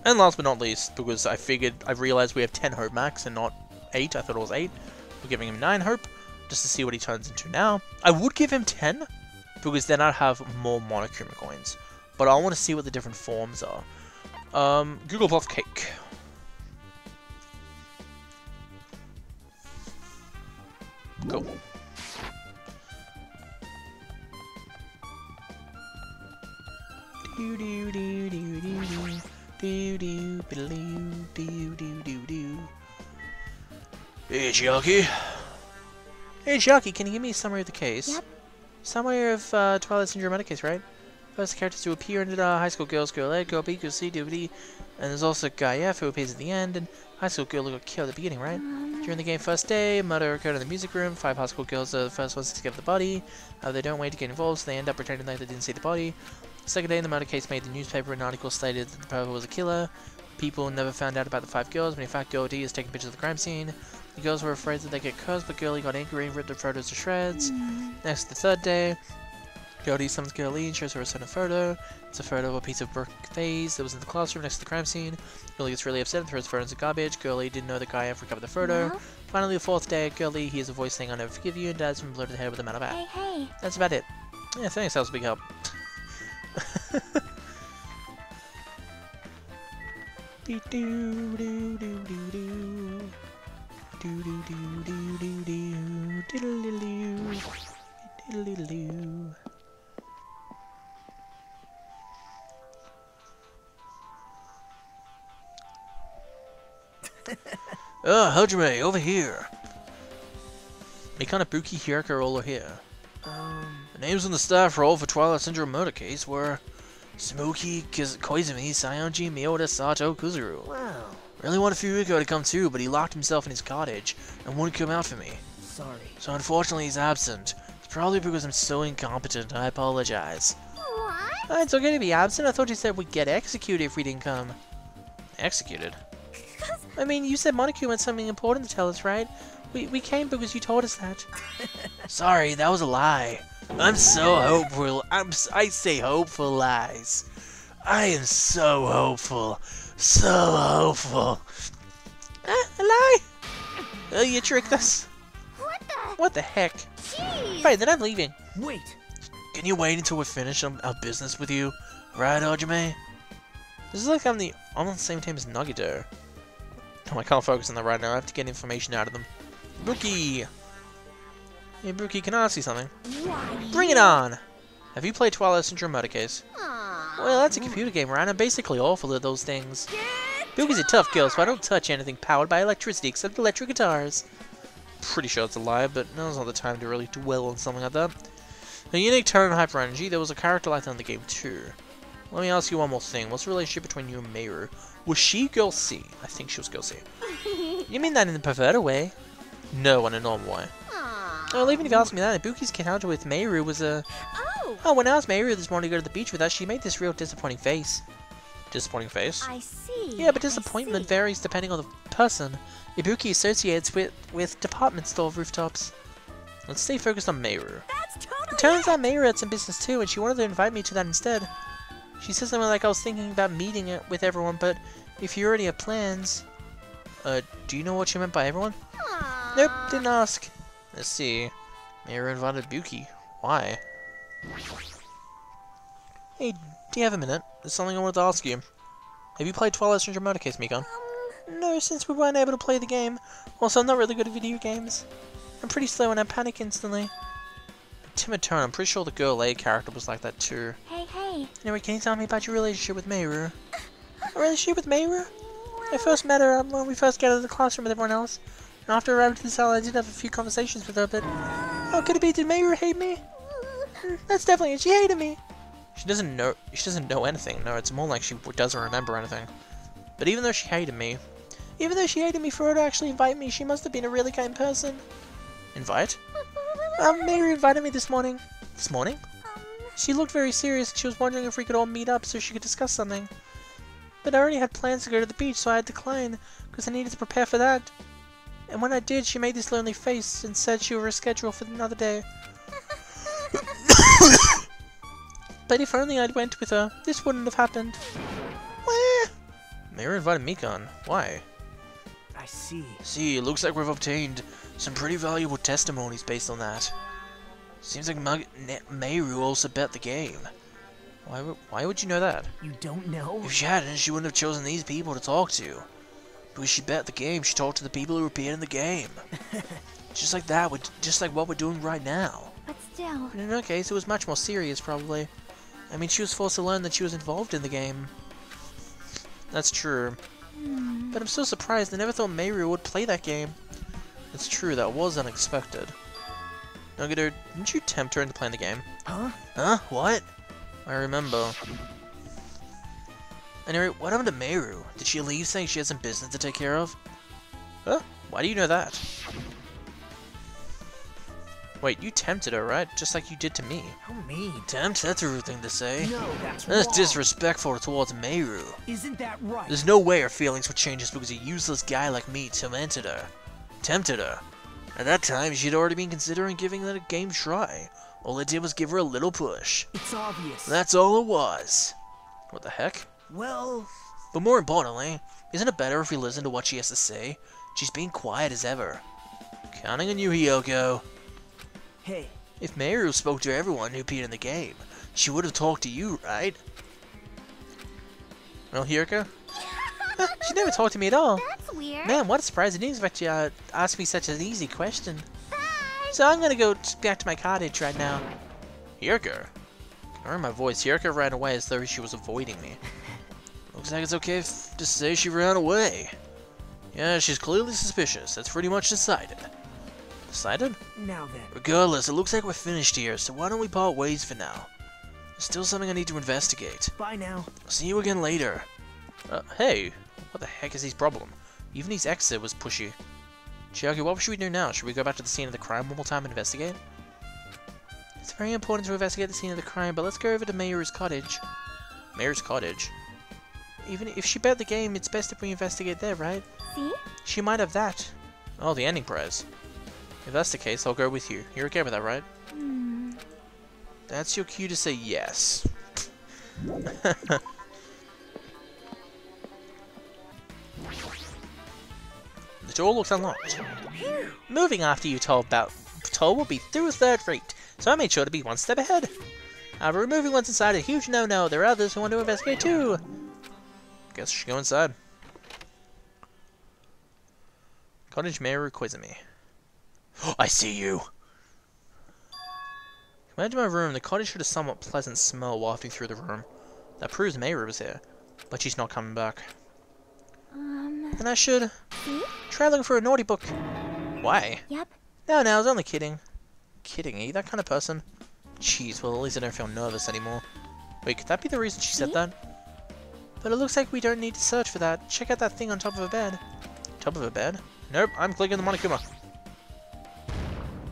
And last but not least, because I realized we have 10 hope max and not 8. I thought it was 8. We're giving him 9 hope, just to see what he turns into now. I would give him 10, because then I'd have more Monokuma coins. But I want to see what the different forms are. Google Bluff Cake. Go. Do do do do do do do do do do do do. Hey Chiaki. Hey Chiaki, can you give me a summary of the case? Yep. Summary of Twilight Syndrome murder case, right? First characters to appear in High School Girls, Girl A, Girl B, Girl C, DVD, and there's also Guy F who appears at the end, and High School Girl who got killed at the beginning, right? During the game first day, murder occurred in the music room. 5 high school girls are the first ones to discover the body. They don't wait to get involved, so they end up pretending like they didn't see the body. Second day, the murder case made the newspaper. An article stated that the perpetrator was a killer. People never found out about the 5 girls, but in fact, Girl D is taking pictures of the crime scene. The girls were afraid that they get cursed, but Girlie got angry and ripped the photos to shreds. Next, the third day, Girl D summons Girl E and shows her a certain photo. It's a photo of a piece of brick vase that was in the classroom next to the crime scene. Girlie gets really upset and throws the photo into garbage. Girl E didn't know the guy ever recovered the photo. Yeah. Finally, the 4th day, Girl E hears a voice saying, "I'll never forgive you," and dives from below to the head with a metal bat. Hey, hey. That's about it. Yeah, thanks, that was a big help. Do do do do do do. Do do do do do do. Diddle diddle doo. Diddle diddle doo. Hajime, over here. Mikanabuki Hiraka are all here. The names on the staff roll for Twilight Syndrome murder case were Smoky Koizumi Sayonji Miyoda Sato Kuzuru. Wow. Really wanted Fuyuko to come too, but he locked himself in his cottage and wouldn't come out for me. Sorry. So unfortunately he's absent. It's probably because I'm so incompetent. I apologize. What? It's okay to be absent. I thought you said we'd get executed if we didn't come. Executed? I mean, you said Monokuma had something important to tell us, right? We came because you told us that. Sorry, that was a lie. I'm so hopeful. I say hopeful lies. I am so hopeful. So hopeful. A lie? Oh, you tricked us. What the heck? Jeez. Right, then I'm leaving. Wait. Can you wait until we finish our business with you? Right, Ojime? This is like I'm on the same team as Nagito. Oh, I can't focus on that right now. I have to get information out of them. Buki! Hey, Buki, can I ask you something? Bring it on! Have you played Twilight Syndrome Murder Case? Well, that's a computer game, right? I'm basically awful at those things. Buki's a tough girl, so I don't touch anything powered by electricity except electric guitars. Pretty sure it's a lie, but now's not the time to really dwell on something like that. A unique turn and hyper energy, there was a character like that in the game too. Let me ask you one more thing. What's the relationship between you and Meru? Was she Girl C? I think she was Girl C. You mean that in a perverted way? No, in a normal way. Well, even if you ask me that, Ibuki's encounter with Meru was a... Oh, when I asked Meru this morning to go to the beach with us, she made this real disappointing face. Disappointing face? I see. Yeah, but disappointment varies depending on the person. Ibuki associates with department store rooftops. Let's stay focused on Meru. That's totally It turns out Meru had some business too, and she wanted to invite me to that instead. She said something like I was thinking about meeting it with everyone, but if you already have plans... do you know what she meant by everyone? Aww. Nope, didn't ask. Let's see. Meru invited Buki. Why? Hey, do you have a minute? There's something I wanted to ask you. Have you played Twilight Syndrome Murder Case, Mikon? No, since we weren't able to play the game. Also, I'm not really good at video games. I'm pretty slow and I panic instantly. Timid turn, I'm pretty sure the Girl A character was like that too. Hey. Anyway, can you tell me about your relationship with Meru? A relationship with Meru? I first met her when we first got out of the classroom with everyone else. And after I arrived at the cell, I did have a few conversations with her, but... How could it be? Did Meru hate me? That's definitely it. She hated me. She doesn't know anything. No, it's more like she doesn't remember anything. But even though she hated me for her to actually invite me, she must have been a really kind person. Invite? Meru invited me this morning. This morning? She looked very serious and she was wondering if we could all meet up so she could discuss something. But I already had plans to go to the beach, so I had to decline, because I needed to prepare for that. And when I did, she made this lonely face and said she would reschedule for another day. But if only I'd went with her, this wouldn't have happened. Meru invited Mikon. Why? I see. See, it looks like we've obtained some pretty valuable testimonies based on that. Seems like Meru also bet the game. Why would you know that? You don't know? If she hadn't, she wouldn't have chosen these people to talk to. Because she bet the game, she talked to the people who appeared in the game. Just like that, just like what we're doing right now. But still... But in her case, it was much more serious, probably. I mean, she was forced to learn that she was involved in the game. That's true. But I'm so surprised. I never thought Meru would play that game. It's true, that was unexpected. Nagito, didn't you tempt her into playing the game? Huh? Huh? What? I remember. Anyway, what happened to Meru? Did she leave saying she had some business to take care of? Huh? Why do you know that? Wait, you tempted her, right? Just like you did to me. How mean. Tempt? That's a rude thing to say. No, that's That's disrespectful towards Meru. Isn't that right? There's no way her feelings would change just because a useless guy like me tempted her. At that time, she'd already been considering giving that a game try. All it did was give her a little push. It's obvious. That's all it was. What the heck? Well... But more importantly, isn't it better if we listen to what she has to say? She's being quiet as ever. Counting on you, Hiyoko. Hey. If Meru spoke to everyone who appeared in the game, she would have talked to you, right? Well, Hiyoko? She never talked to me at all. That's weird. Man, what a surprise. I didn't expect you to ask me such an easy question. So I'm gonna go back to my cottage right now. Hiyoko? I heard my voice. Hiyoko ran away as though she was avoiding me. Looks like it's okay to say she ran away. Yeah, she's clearly suspicious. That's pretty much decided. Decided? Now then. Regardless, it looks like we're finished here, so why don't we part ways for now? Still something I need to investigate. Bye now. See you again later. Hey, what the heck is his problem? Even his exit was pushy. Chiaki, what should we do now? Should we go back to the scene of the crime one more time and investigate? It's very important to investigate the scene of the crime, but let's go over to Mayuru's cottage. Mayuru's cottage? Even if she bet the game, it's best if we investigate there, right? See? She might have that. Oh, the ending prize. If that's the case, I'll go with you. You're okay with that, right? That's your cue to say yes. The door looks unlocked. Moving after you told will be through third rate, so I made sure to be one step ahead. However, removing one's inside is a huge no-no. There are others who want to investigate too. Guess we should go inside. Cottage Mayuru Koizumi. I see you! Compared to my room, the cottage had a somewhat pleasant smell wafting through the room. That proves Mayuru was here, but she's not coming back. Then I should try looking for a naughty book. Why? Yep. No, I was only kidding. Kidding, are you that kind of person? Jeez, well at least I don't feel nervous anymore. Wait, could that be the reason she said that? But it looks like we don't need to search for that. Check out that thing on top of a bed. Top of a bed? Nope, I'm clicking the Monokuma.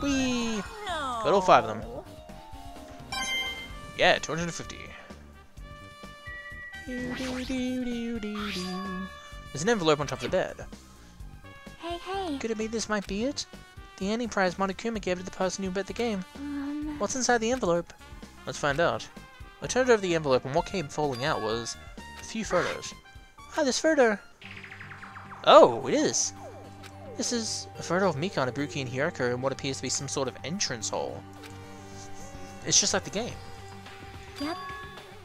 Whee! No. Got all 5 of them. Yeah, 250. There's an envelope on top of the bed. Hey. Could it be this might be it? The ending prize Monokuma gave to the person who bet the game. What's inside the envelope? Let's find out. I turned over the envelope and what came falling out was a few photos. Ah, this photo! Oh, it is! This is a photo of Mika, Ibuki, and Hiyoko in what appears to be some sort of entrance hall. It's just like the game. Yep.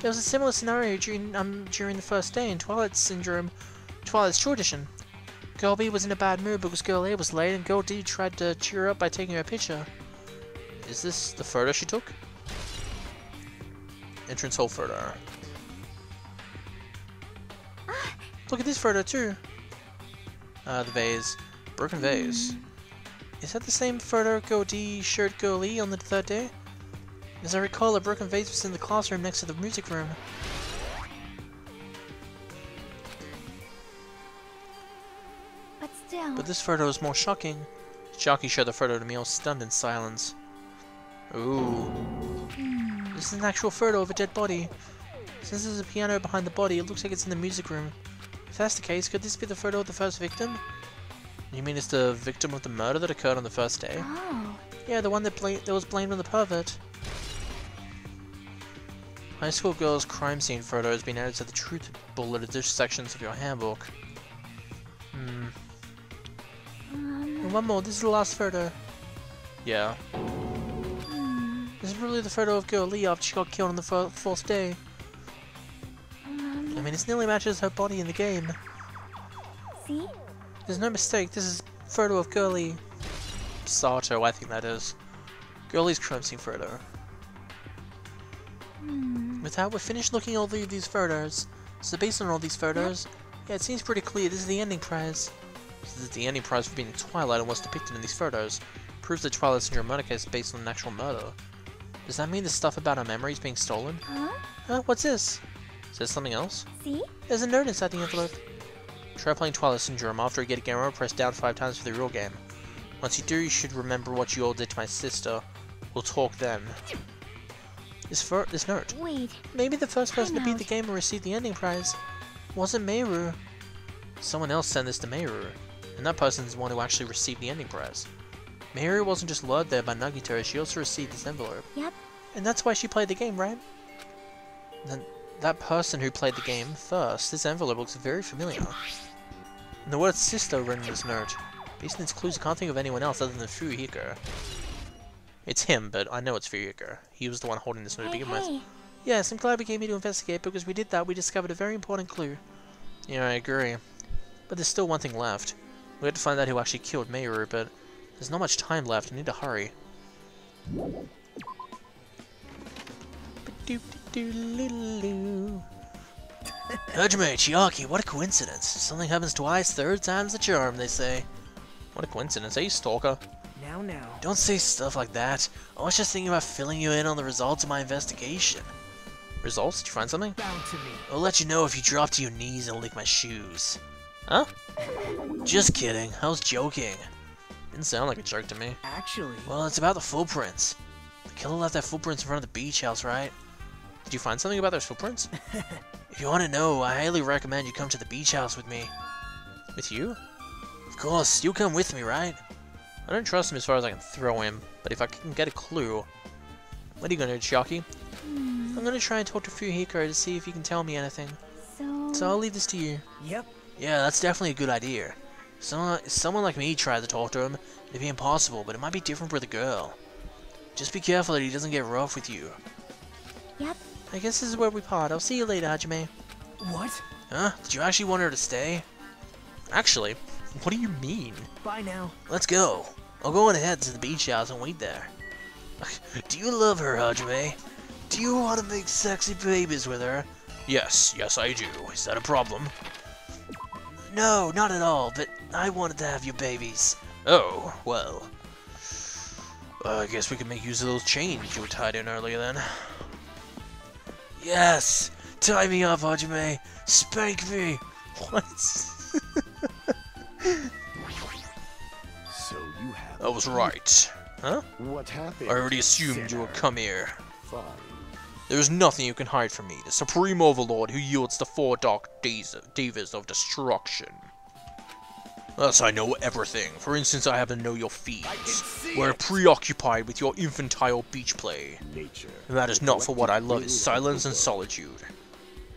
There was a similar scenario during the first day in Twilight's True Edition. Girl B was in a bad mood because Girl A was late and Girl D tried to cheer her up by taking her a picture. Is this the photo she took? Entrance hall photo. Look at this photo too. The vase. Broken vase. Is that the same photo Girl D showed Girl E on the third day? As I recall, a broken vase was in the classroom next to the music room. But this photo is more shocking. Chiaki showed the photo to me, all stunned in silence. Ooh. This is an actual photo of a dead body. Since there's a piano behind the body, it looks like it's in the music room. If that's the case, could this be the photo of the first victim? You mean it's the victim of the murder that occurred on the first day? Oh. Yeah, the one that was blamed on the pervert. High school girl's crime scene photo has been added to the truth bulleted sections of your handbook. And one more, this is the last photo. Yeah. This is probably the photo of Girl Lee after she got killed on the fourth day. I mean, it nearly matches her body in the game. See? There's no mistake, this is a photo of Girl Lee. Sato, I think that is. Girl Lee's crime scene photo. With that, we're finished looking at all of these photos. So based on all these photos, yeah, it seems pretty clear this is the ending prize. This is the ending prize for being in Twilight and what's depicted in these photos. Proves that Twilight Syndrome murder case is based on an actual murder. Does that mean the stuff about our memories being stolen? Huh? What's this? Is there something else? See? There's a note inside the envelope. Try playing Twilight Syndrome. After you get a game over, press down 5 times for the real game. Once you do, you should remember what you all did to my sister. We'll talk then. This note. Wait. Maybe the first person to beat the game and receive the ending prize wasn't Mayuru. Someone else sent this to Mayuru, and that person's the one who actually received the ending prize. Mayuru wasn't just lured there by Nagito, she also received this envelope. Yep. And that's why she played the game, right? Then that person who played the game first, this envelope looks very familiar. And the word sister written in this note. Based on its clues, I can't think of anyone else other than Fuyuhiko. It's him, but I know it's Fuyuhiko. He was the one holding this note to begin with. Yes, I'm glad we came here to investigate, because we did that, we discovered a very important clue. Yeah, I agree. But there's still one thing left. We have to find out who actually killed Mayuru, but there's not much time left, I need to hurry. Hajime, Chiaki, what a coincidence. Something happens twice, third time's the charm, they say. What a coincidence, are you stalker? Now. Don't say stuff like that. I was just thinking about filling you in on the results of my investigation. Results? Did you find something? Bound to me. I'll let you know if you drop to your knees and lick my shoes. Huh? Just kidding. I was joking. Didn't sound like a jerk to me. Actually... Well, it's about the footprints. The killer left their footprints in front of the beach house, right? Did you find something about those footprints? If you want to know, I highly recommend you come to the beach house with me. With you? Of course, you'll come with me, right? I don't trust him as far as I can throw him, but if I can get a clue... What are you gonna do, Chalky? I'm gonna try and talk to Fuyuhiko to see if he can tell me anything. So I'll leave this to you. Yep. Yeah, that's definitely a good idea. Someone like me tries to talk to him, it'd be impossible, but it might be different with a girl. Just be careful that he doesn't get rough with you. Yep. I guess this is where we part. I'll see you later, Hajime. What? Huh? Did you actually want her to stay? Actually, what do you mean? Bye now. Let's go. I'll go on ahead to the beach house and wait there. Do you love her, Hajime? Do you want to make sexy babies with her? Yes, I do. Is that a problem? No, not at all, but I wanted to have your babies. Oh, well. I guess we can make use of those chains you were tied in earlier then. Yes! Tie me up, Hajime! Spank me! What? So you have... I was right. Huh? What happened? I already assumed you would come here. Fine. There is nothing you can hide from me, the Supreme Overlord who yields the four dark divas of destruction. Thus I know everything. For instance, I happen to know your feeds. We're preoccupied with your infantile beach play. Nature. And that is not for what I love is silence and solitude.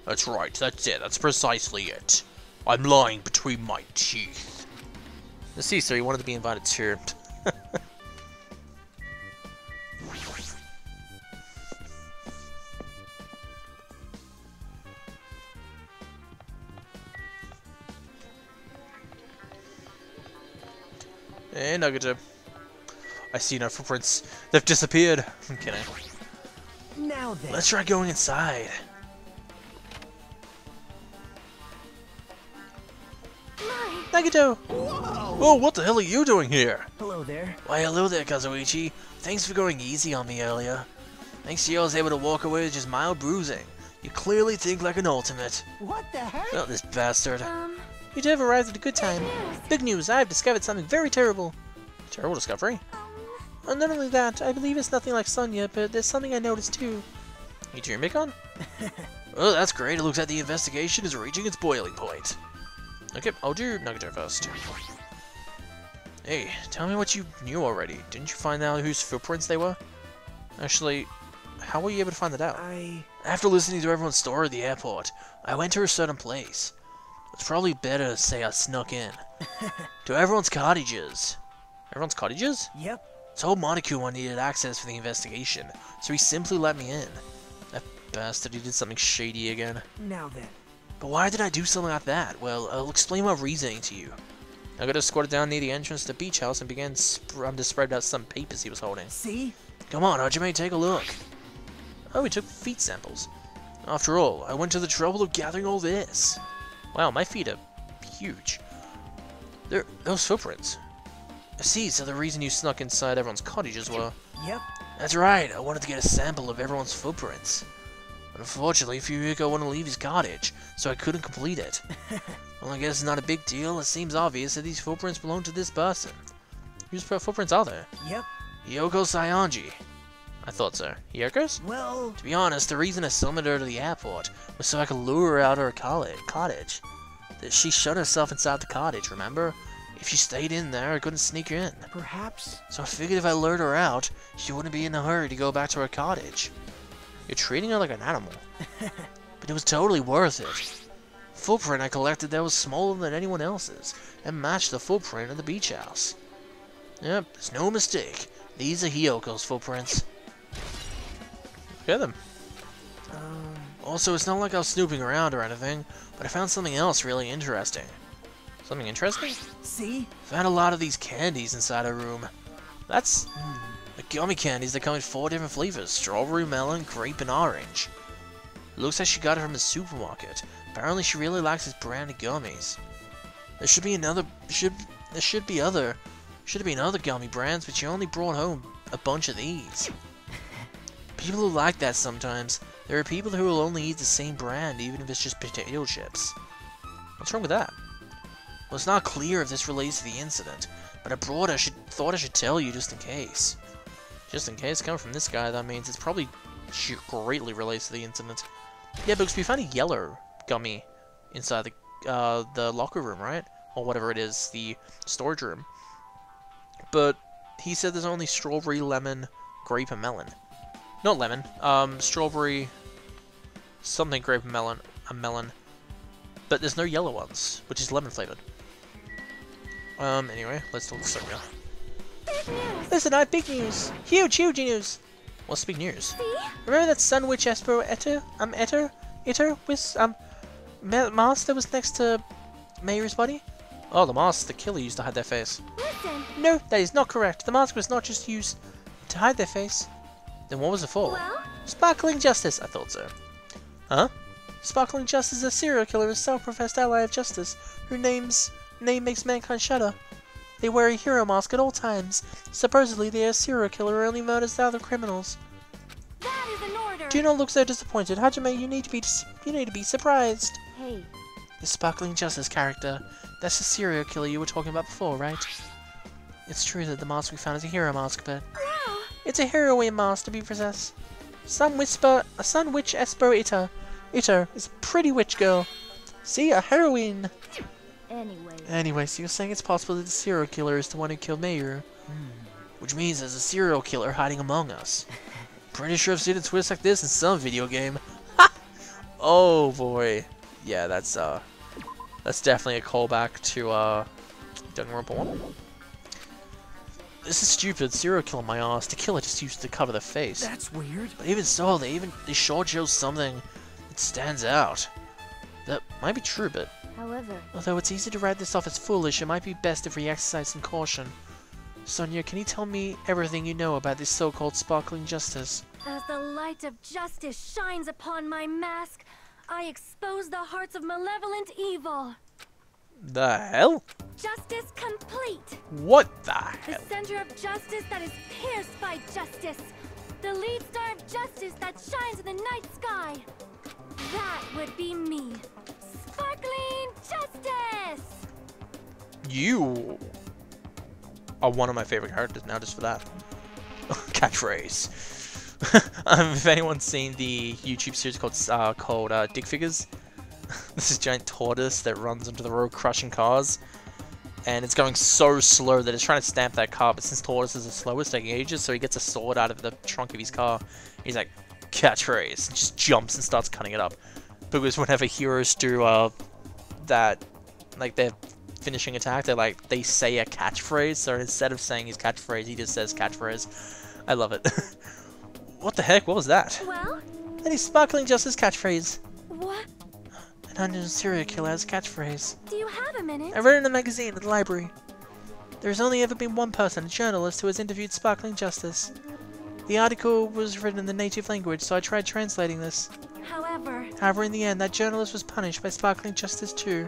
That's right, that's it, that's precisely it. I'm lying between my teeth. Let's see, sir, you wanted to be invited too. Hey, Nugget. I see no footprints. They've disappeared. I'm kidding. Now then. Let's try going inside. Nagito! Oh, what the hell are you doing here? Hello there. Why, hello there, Kazuichi. Thanks for going easy on me earlier. Thanks to you, I was able to walk away with just mild bruising. You clearly think like an ultimate. What the heck? Not this bastard. You two have arrived at a good time. Big news, I've discovered something very terrible. Terrible discovery? Not only that, I believe it's nothing like Sonya, but there's something I noticed too. You dream Bacon? Oh, that's great. It looks like the investigation is reaching its boiling point. Okay, I'll do Nugget first. Hey, tell me what you knew already. Didn't you find out whose footprints they were? Actually, how were you able to find that out? After listening to everyone's story at the airport, I went to a certain place. It's probably better to say I snuck in. To everyone's cottages. Everyone's cottages? Yep. Told Monokuma needed access for the investigation, so he simply let me in. That bastard, he did something shady again. Now then. But why did I do something like that? Well, I'll explain my reasoning to you. I got to squatted down near the entrance to the beach house and began to spread out some papers he was holding. See? Come on, Hajime, take a look. Oh, he took feet samples. After all, I went to the trouble of gathering all this. Wow, my feet are huge. They're those footprints. I see, so the reason you snuck inside everyone's cottages were... Yep. That's right, I wanted to get a sample of everyone's footprints. But unfortunately, Fuyuhiko wouldn't leave his cottage, so I couldn't complete it. Well, I guess it's not a big deal. It seems obvious that these footprints belong to this person. Whose footprints are there? Yep. Hiyoko Sayonji. I thought so. Hiyoko's? Well... To be honest, the reason I summoned her to the airport was so I could lure her out of her cottage. That she shut herself inside the cottage, remember? If she stayed in there, I couldn't sneak her in. Perhaps... So I figured if I lured her out, she wouldn't be in a hurry to go back to her cottage. You're treating her like an animal. But it was totally worth it. The footprint I collected there was smaller than anyone else's, and matched the footprint of the beach house. Yep, there's no mistake. These are Hiyoko's footprints. Look at them. Also, it's not like I was snooping around or anything, but I found something else really interesting. Something interesting? See? Found a lot of these candies inside her room. That's the gummy candies that come in 4 different flavors: strawberry, melon, grape, and orange. It looks like she got it from the supermarket. Apparently, she really likes this brand of gummies. There should be another. There should be other gummy brands, but she only brought home a bunch of these. People who like that sometimes. There are people who will only eat the same brand, even if it's just potato chips. What's wrong with that? Well, it's not clear if this relates to the incident, but I thought I should tell you just in case. Just in case, coming from this guy, that means it's probably greatly relates to the incident. Yeah, because we found a yellow gummy inside the locker room, right? Or whatever it is, the storage room. But he said there's only strawberry, lemon, grape, and melon. Not lemon. Strawberry, something grape, and melon, But there's no yellow ones, which is lemon flavored. Anyway, let's talk to Sonia. Listen, I have big news. Huge news. What's the big news? See? Remember that sun witch Espero Iter with mask that was next to Mayuri's body? Oh, the mask the killer used to hide their face. Listen. No, that is not correct. The mask was not just used to hide their face. Then what was it for? Well? Sparkling Justice. I thought so. Huh? Sparkling Justice is a serial killer, a self-professed ally of justice, whose name makes mankind shudder. They wear a hero mask at all times. Supposedly, they are a serial killer who only murders other criminals. That is an order. Do not look so disappointed, Hajime. You need to be surprised. Hey. The Sparkling Justice character. That's the serial killer you were talking about before, right? It's true that the mask we found is a hero mask, but Wow. it's a heroine mask to be precise. A sun witch Espero Iter is a pretty witch girl. See, a heroine. Anyway, so you're saying it's possible that the serial killer is the one who killed Mayuru? Which means there's a serial killer hiding among us. Pretty sure I've seen a twist like this in some video game. Ha! Oh boy. Yeah, that's definitely a callback to Danganronpa 1. This is stupid. Serial killer my ass. The killer just used to cover the face. That's weird. But even so, they sure chose something that stands out. That might be true, but However, although it's easy to write this off as foolish, it might be best if we exercise some caution. Sonia, can you tell me everything you know about this so-called Sparkling Justice? as the light of justice shines upon my mask, I expose the hearts of malevolent evil. The hell? Justice complete. What the The hell? center of justice that is pierced by justice. The lead star of justice that shines in the night sky. That would be me. Sparkling Justice! You are one of my favorite characters now, just for that. Catchphrase. If anyone's seen the YouTube series called Dig Figures, this is a giant tortoise that runs into the road crushing cars. And it's going so slow that it's trying to stamp that car, but since tortoises are slow, it's taking ages, so he gets a sword out of the trunk of his car. He's like, catchphrase, and just jumps and starts cutting it up. Because whenever heroes do that, like their finishing attack, they say a catchphrase, so instead of saying his catchphrase, he just says catchphrase. I love it. What the heck? What was that? Well, That is Sparkling Justice catchphrase. what? An unknown serial killer has a catchphrase. Do you have a minute? I read it in a magazine at the library. There's only ever been one person, a journalist, who has interviewed Sparkling Justice. The article was written in the native language, so I tried translating this. However, in the end, that journalist was punished by Sparkling Justice too.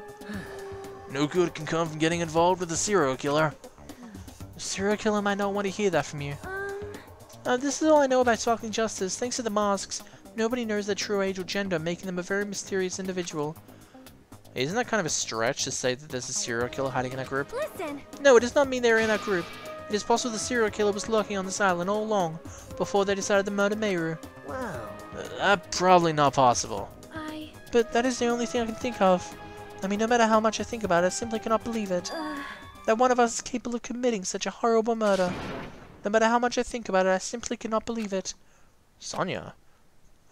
No good can come from getting involved with a serial killer. The serial killer might not want to hear that from you. This is all I know about Sparkling Justice. Thanks to the masks, nobody knows their true age or gender, making them a very mysterious individual. Isn't that kind of a stretch to say that there's a serial killer hiding in our group? listen. No, it does not mean they are in our group. It is possible the serial killer was lurking on this island all along, before they decided to murder Mayuru. Wow. Probably not possible. But But that is the only thing I can think of. I mean, no matter how much I think about it, I simply cannot believe it. That one of us is capable of committing such a horrible murder. No matter how much I think about it, I simply cannot believe it. Sonia,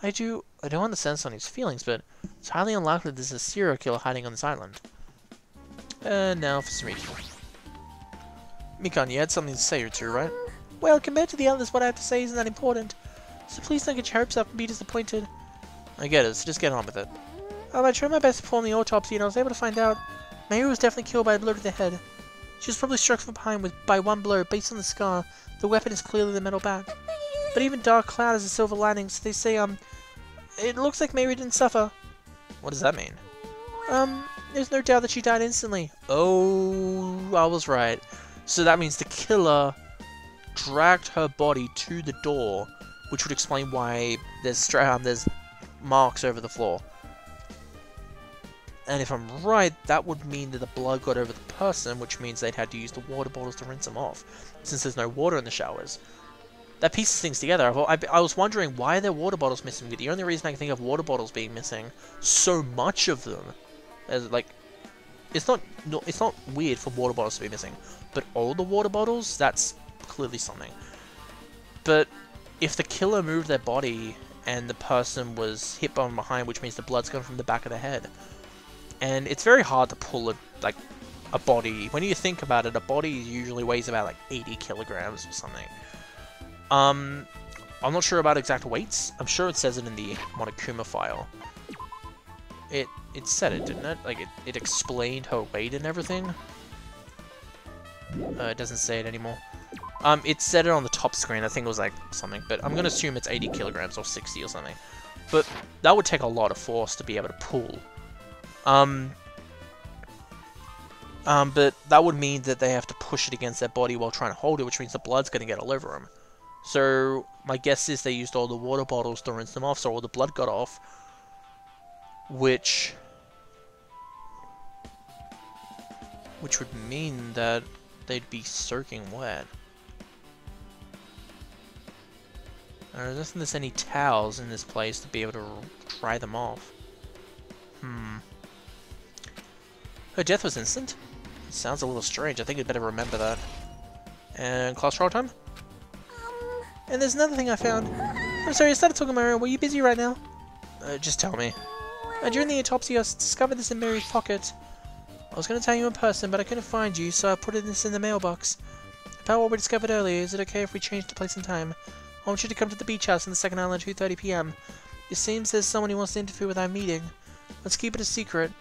I don't understand Sonia's feelings, but it's highly unlikely there's a serial killer hiding on this island. Now for some reason. Mikan, you had something to say or two, right? Well, compared to the others, what I have to say isn't that important. So please don't get your hopes up and be disappointed. I get it, so just get on with it. I tried my best to perform the autopsy, and I was able to find out Mayuri was definitely killed by a blow to the head. She was probably struck from behind by one blow. Based on the scar, the weapon is clearly the metal bat. But even Dark Cloud has a silver lining, so they say, it looks like Mayuri didn't suffer. What does that mean? There's no doubt that she died instantly. Oh, I was right. So that means the killer dragged her body to the door, which would explain why there's marks over the floor. And if I'm right, that would mean that the blood got over the person, which means they'd had to use the water bottles to rinse them off, since there's no water in the showers. That pieces things together. I was wondering, why are there water bottles missing? The only reason I can think of water bottles being missing, so much of them, as like, it's not weird for water bottles to be missing, but all the water bottles, that's clearly something. But if the killer moved their body and the person was hit from behind, which means the blood's gone from the back of the head. And it's very hard to pull a body. When you think about it, a body usually weighs about like 80 kilograms or something. I'm not sure about exact weights. I'm sure it says it in the Monokuma file. It said it, didn't it? Like it explained her weight and everything. It doesn't say it anymore. It said it on the top screen. I think it was like something, but I'm gonna assume it's 80 kilograms or 60 or something. But that would take a lot of force to be able to pull. But that would mean that they have to push it against their body while trying to hold it, which means the blood's going to get all over them. So, my guess is they used all the water bottles to rinse them off, so all the blood got off. Which would mean that they'd be soaking wet. I don't think there's any towels in this place to be able to dry them off. Her death was instant? It sounds a little strange. I think I'd better remember that. And class trial time? And there's another thing I found. I'm sorry, I started talking my own. Were you busy right now? Just tell me. During the autopsy, I discovered this in Mary's pocket. I was going to tell you in person, but I couldn't find you, so I put this in the mailbox. About what we discovered earlier, is it okay if we change the place and time? I want you to come to the beach house on the second island at 2:30 p.m. It seems there's someone who wants to interfere with our meeting. Let's keep it a secret.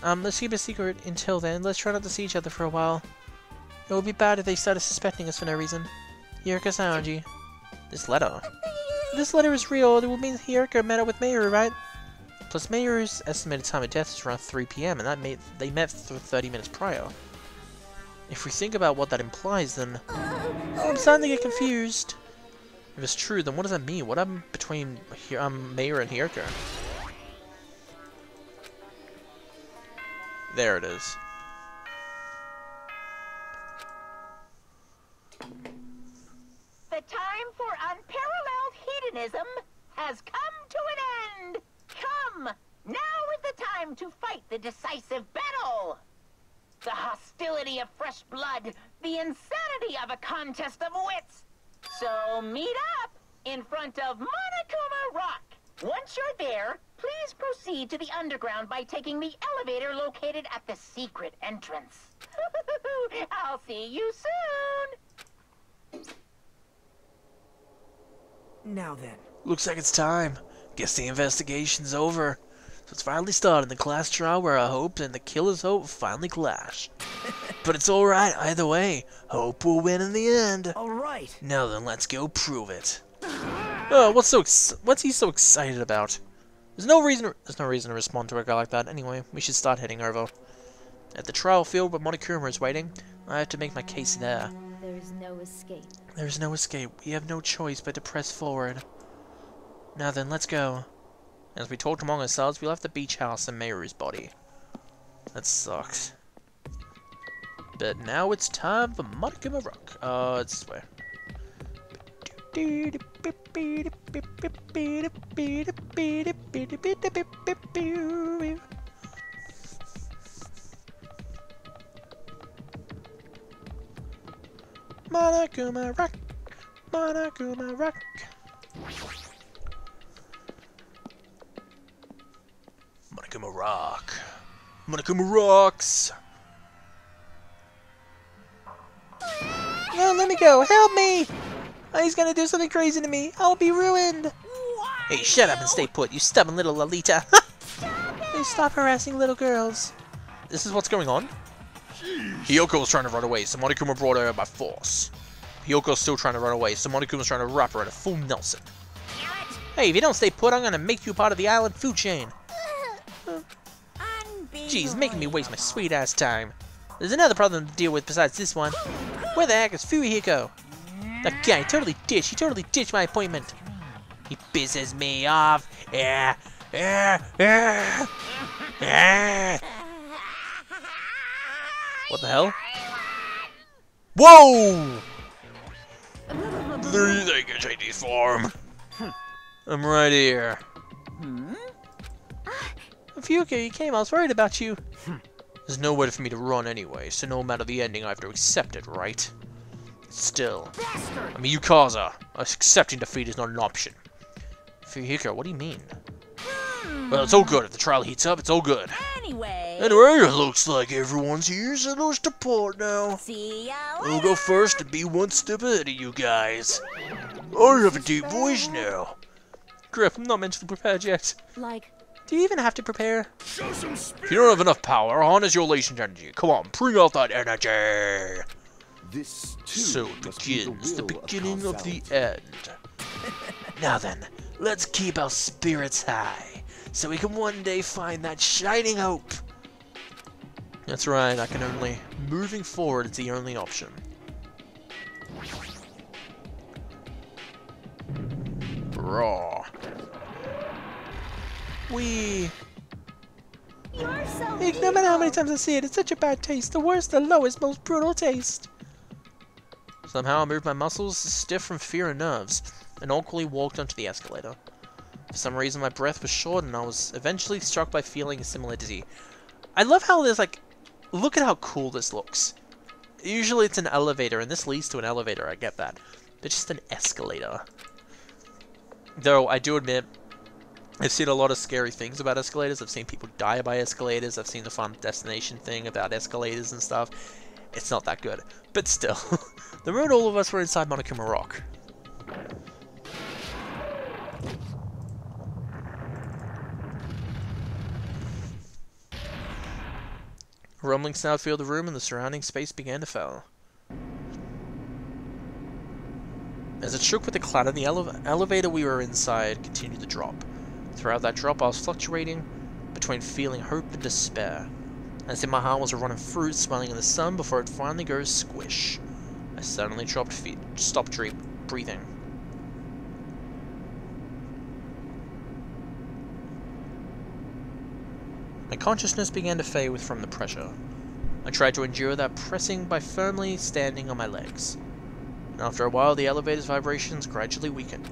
Let's keep it a secret until then. Let's try not to see each other for a while. It would be bad if they started suspecting us for no reason. Hirika Saonji. This letter. If this letter is real, it would mean Hirika met up with Mayu, right? Plus Mayu's estimated time of death is around 3 p.m. and they met 30 minutes prior. If we think about what that implies, then... I'm starting to get confused. If it's true, then what does that mean? What happened between Mayu and Hirika? There it is. The time for unparalleled hedonism has come to an end! Come! Now is the time to fight the decisive battle! The hostility of fresh blood, the insanity of a contest of wits! So meet up in front of Monokuma Rock! Once you're there, please proceed to the underground by taking the elevator located at the secret entrance. I'll see you soon! Now then. Looks like it's time. Guess the investigation's over. So it's finally started, the class trial where our hopes and the killer's hope finally clash. But it's alright either way. Hope will win in the end. Alright. Now then, let's go prove it. Oh, what's he so excited about? There's no reason to respond to a guy like that. Anyway, we should start heading over. At the trial field where Monokuma is waiting, I have to make my case there. There is no escape. There is no escape. We have no choice but to press forward. Now then, let's go. As we talk among ourselves, we left the beach house and Mayu's body. That sucks. But now it's time for Monokuma Rock. It's this way. Monokuma Rock. Monokuma Rock. Monokuma Rock. Monokuma rocks. No, let me go. Help me. Oh, he's gonna do something crazy to me. I'll be ruined. Hey, shut up and stay put, you stubborn little Lolita. Please stop harassing little girls. This is what's going on? Hyoko's trying to run away, so Monokuma brought her by force. Hyoko's still trying to run away, so Monokuma's trying to wrap her in a full Nelson. Hey, if you don't stay put, I'm gonna make you part of the island food chain. Jeez, making me waste my sweet-ass time. There's another problem to deal with besides this one. Where the heck is Fuyuhiko? That guy totally ditched my appointment. He pisses me off. Yeah, What the hell? Whoa! There you go, Chinese form. I'm right here. Fuku, you came. I was worried about you. There's nowhere for me to run anyway, so no matter the ending, I have to accept it, right? Still, I mean, Yukaza. Accepting defeat is not an option. Fuku, what do you mean? Well, it's all good. If the trial heats up, it's all good. Anyway, it looks like everyone's here, so let's depart now. see ya I'll later. go first and be one step ahead of you guys. I have a deep voice now. Griff, I'm not mentally prepared yet. Like, Do you even have to prepare? If you don't have enough power, harness your latent energy. Come on, bring out that energy. This too So it must be begins, the will of beginning of the causality. end. Now then, let's keep our spirits high, so we can one day find that shining hope. That's right, moving forward is the only option. Raw. you're so No matter how many times I see it, it's such a bad taste. The worst, the lowest, most brutal taste. Somehow I moved my muscles stiff from fear and nerves, and awkwardly walked onto the escalator. For some reason my breath was short, and I was eventually struck by feeling a similar dizzy. I love how there's like, look at how cool this looks. Usually it's an elevator, and this leads to an elevator, I get that. But just an escalator. Though, I do admit, I've seen a lot of scary things about escalators. I've seen people die by escalators. I've seen the Final Destination thing about escalators and stuff. It's not that good. But still. The moment all of us were inside Monokuma Rock. A rumbling sound filled the room and the surrounding space began to fall. As it shook with the clatter, the elevator we were inside continued to drop. Throughout that drop, I was fluctuating between feeling hope and despair. As if my heart was a running fruit smiling in the sun before it finally goes squish. I suddenly stopped breathing. My consciousness began to fade from the pressure. I tried to endure that pressing by firmly standing on my legs. And after a while, the elevator's vibrations gradually weakened.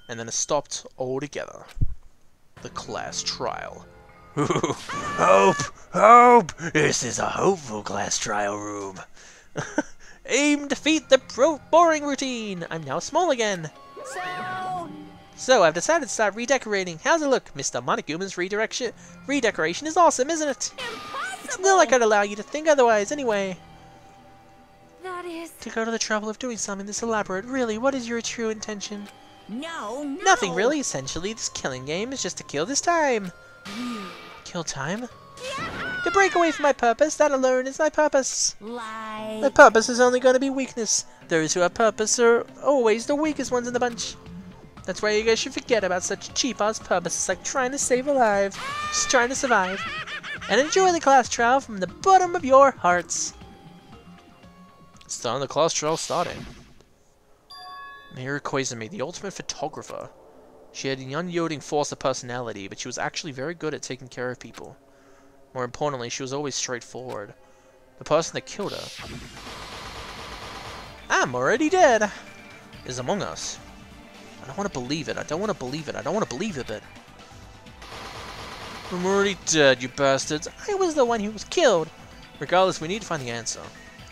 And then it stopped altogether. The class trial. Hope! Hope! This is a hopeful class trial room. Aim, defeat the boring routine! I'm now small again. So I've decided to start redecorating. How's it look? Mr. Monokuma's redecoration is awesome, isn't it? It's not like I'd allow you to think otherwise, anyway. that is... To go to the trouble of doing something this elaborate, really, what is your true intention? No. Nothing really, essentially. This killing game is just to kill this time. Kill time? To break away from my purpose, that alone is my purpose. My Like... purpose is only going to be weakness. Those who have purpose are always the weakest ones in the bunch. That's why you guys should forget about such cheap-ass purposes like trying to save alive, just trying to survive, and enjoy the class trial from the bottom of your hearts. It's time the class trial starting. Mira Koizumi, the ultimate photographer. She had an unyielding force of personality, but she was actually very good at taking care of people. More importantly, she was always straightforward. The person that killed her, I'm already dead, is among us. I don't want to believe it. I don't want to believe it. I don't want to believe it, but... I'm already dead, you bastards. I was the one who was killed. Regardless, we need to find the answer.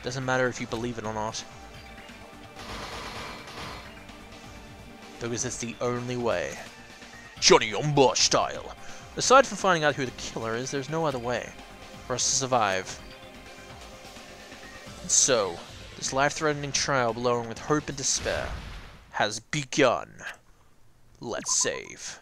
Doesn't matter if you believe it or not. Because it's the only way. Johnny Yomba style. Aside from finding out who the killer is, there's no other way for us to survive. And so, this life-threatening trial, glowing with hope and despair, has begun. Let's save.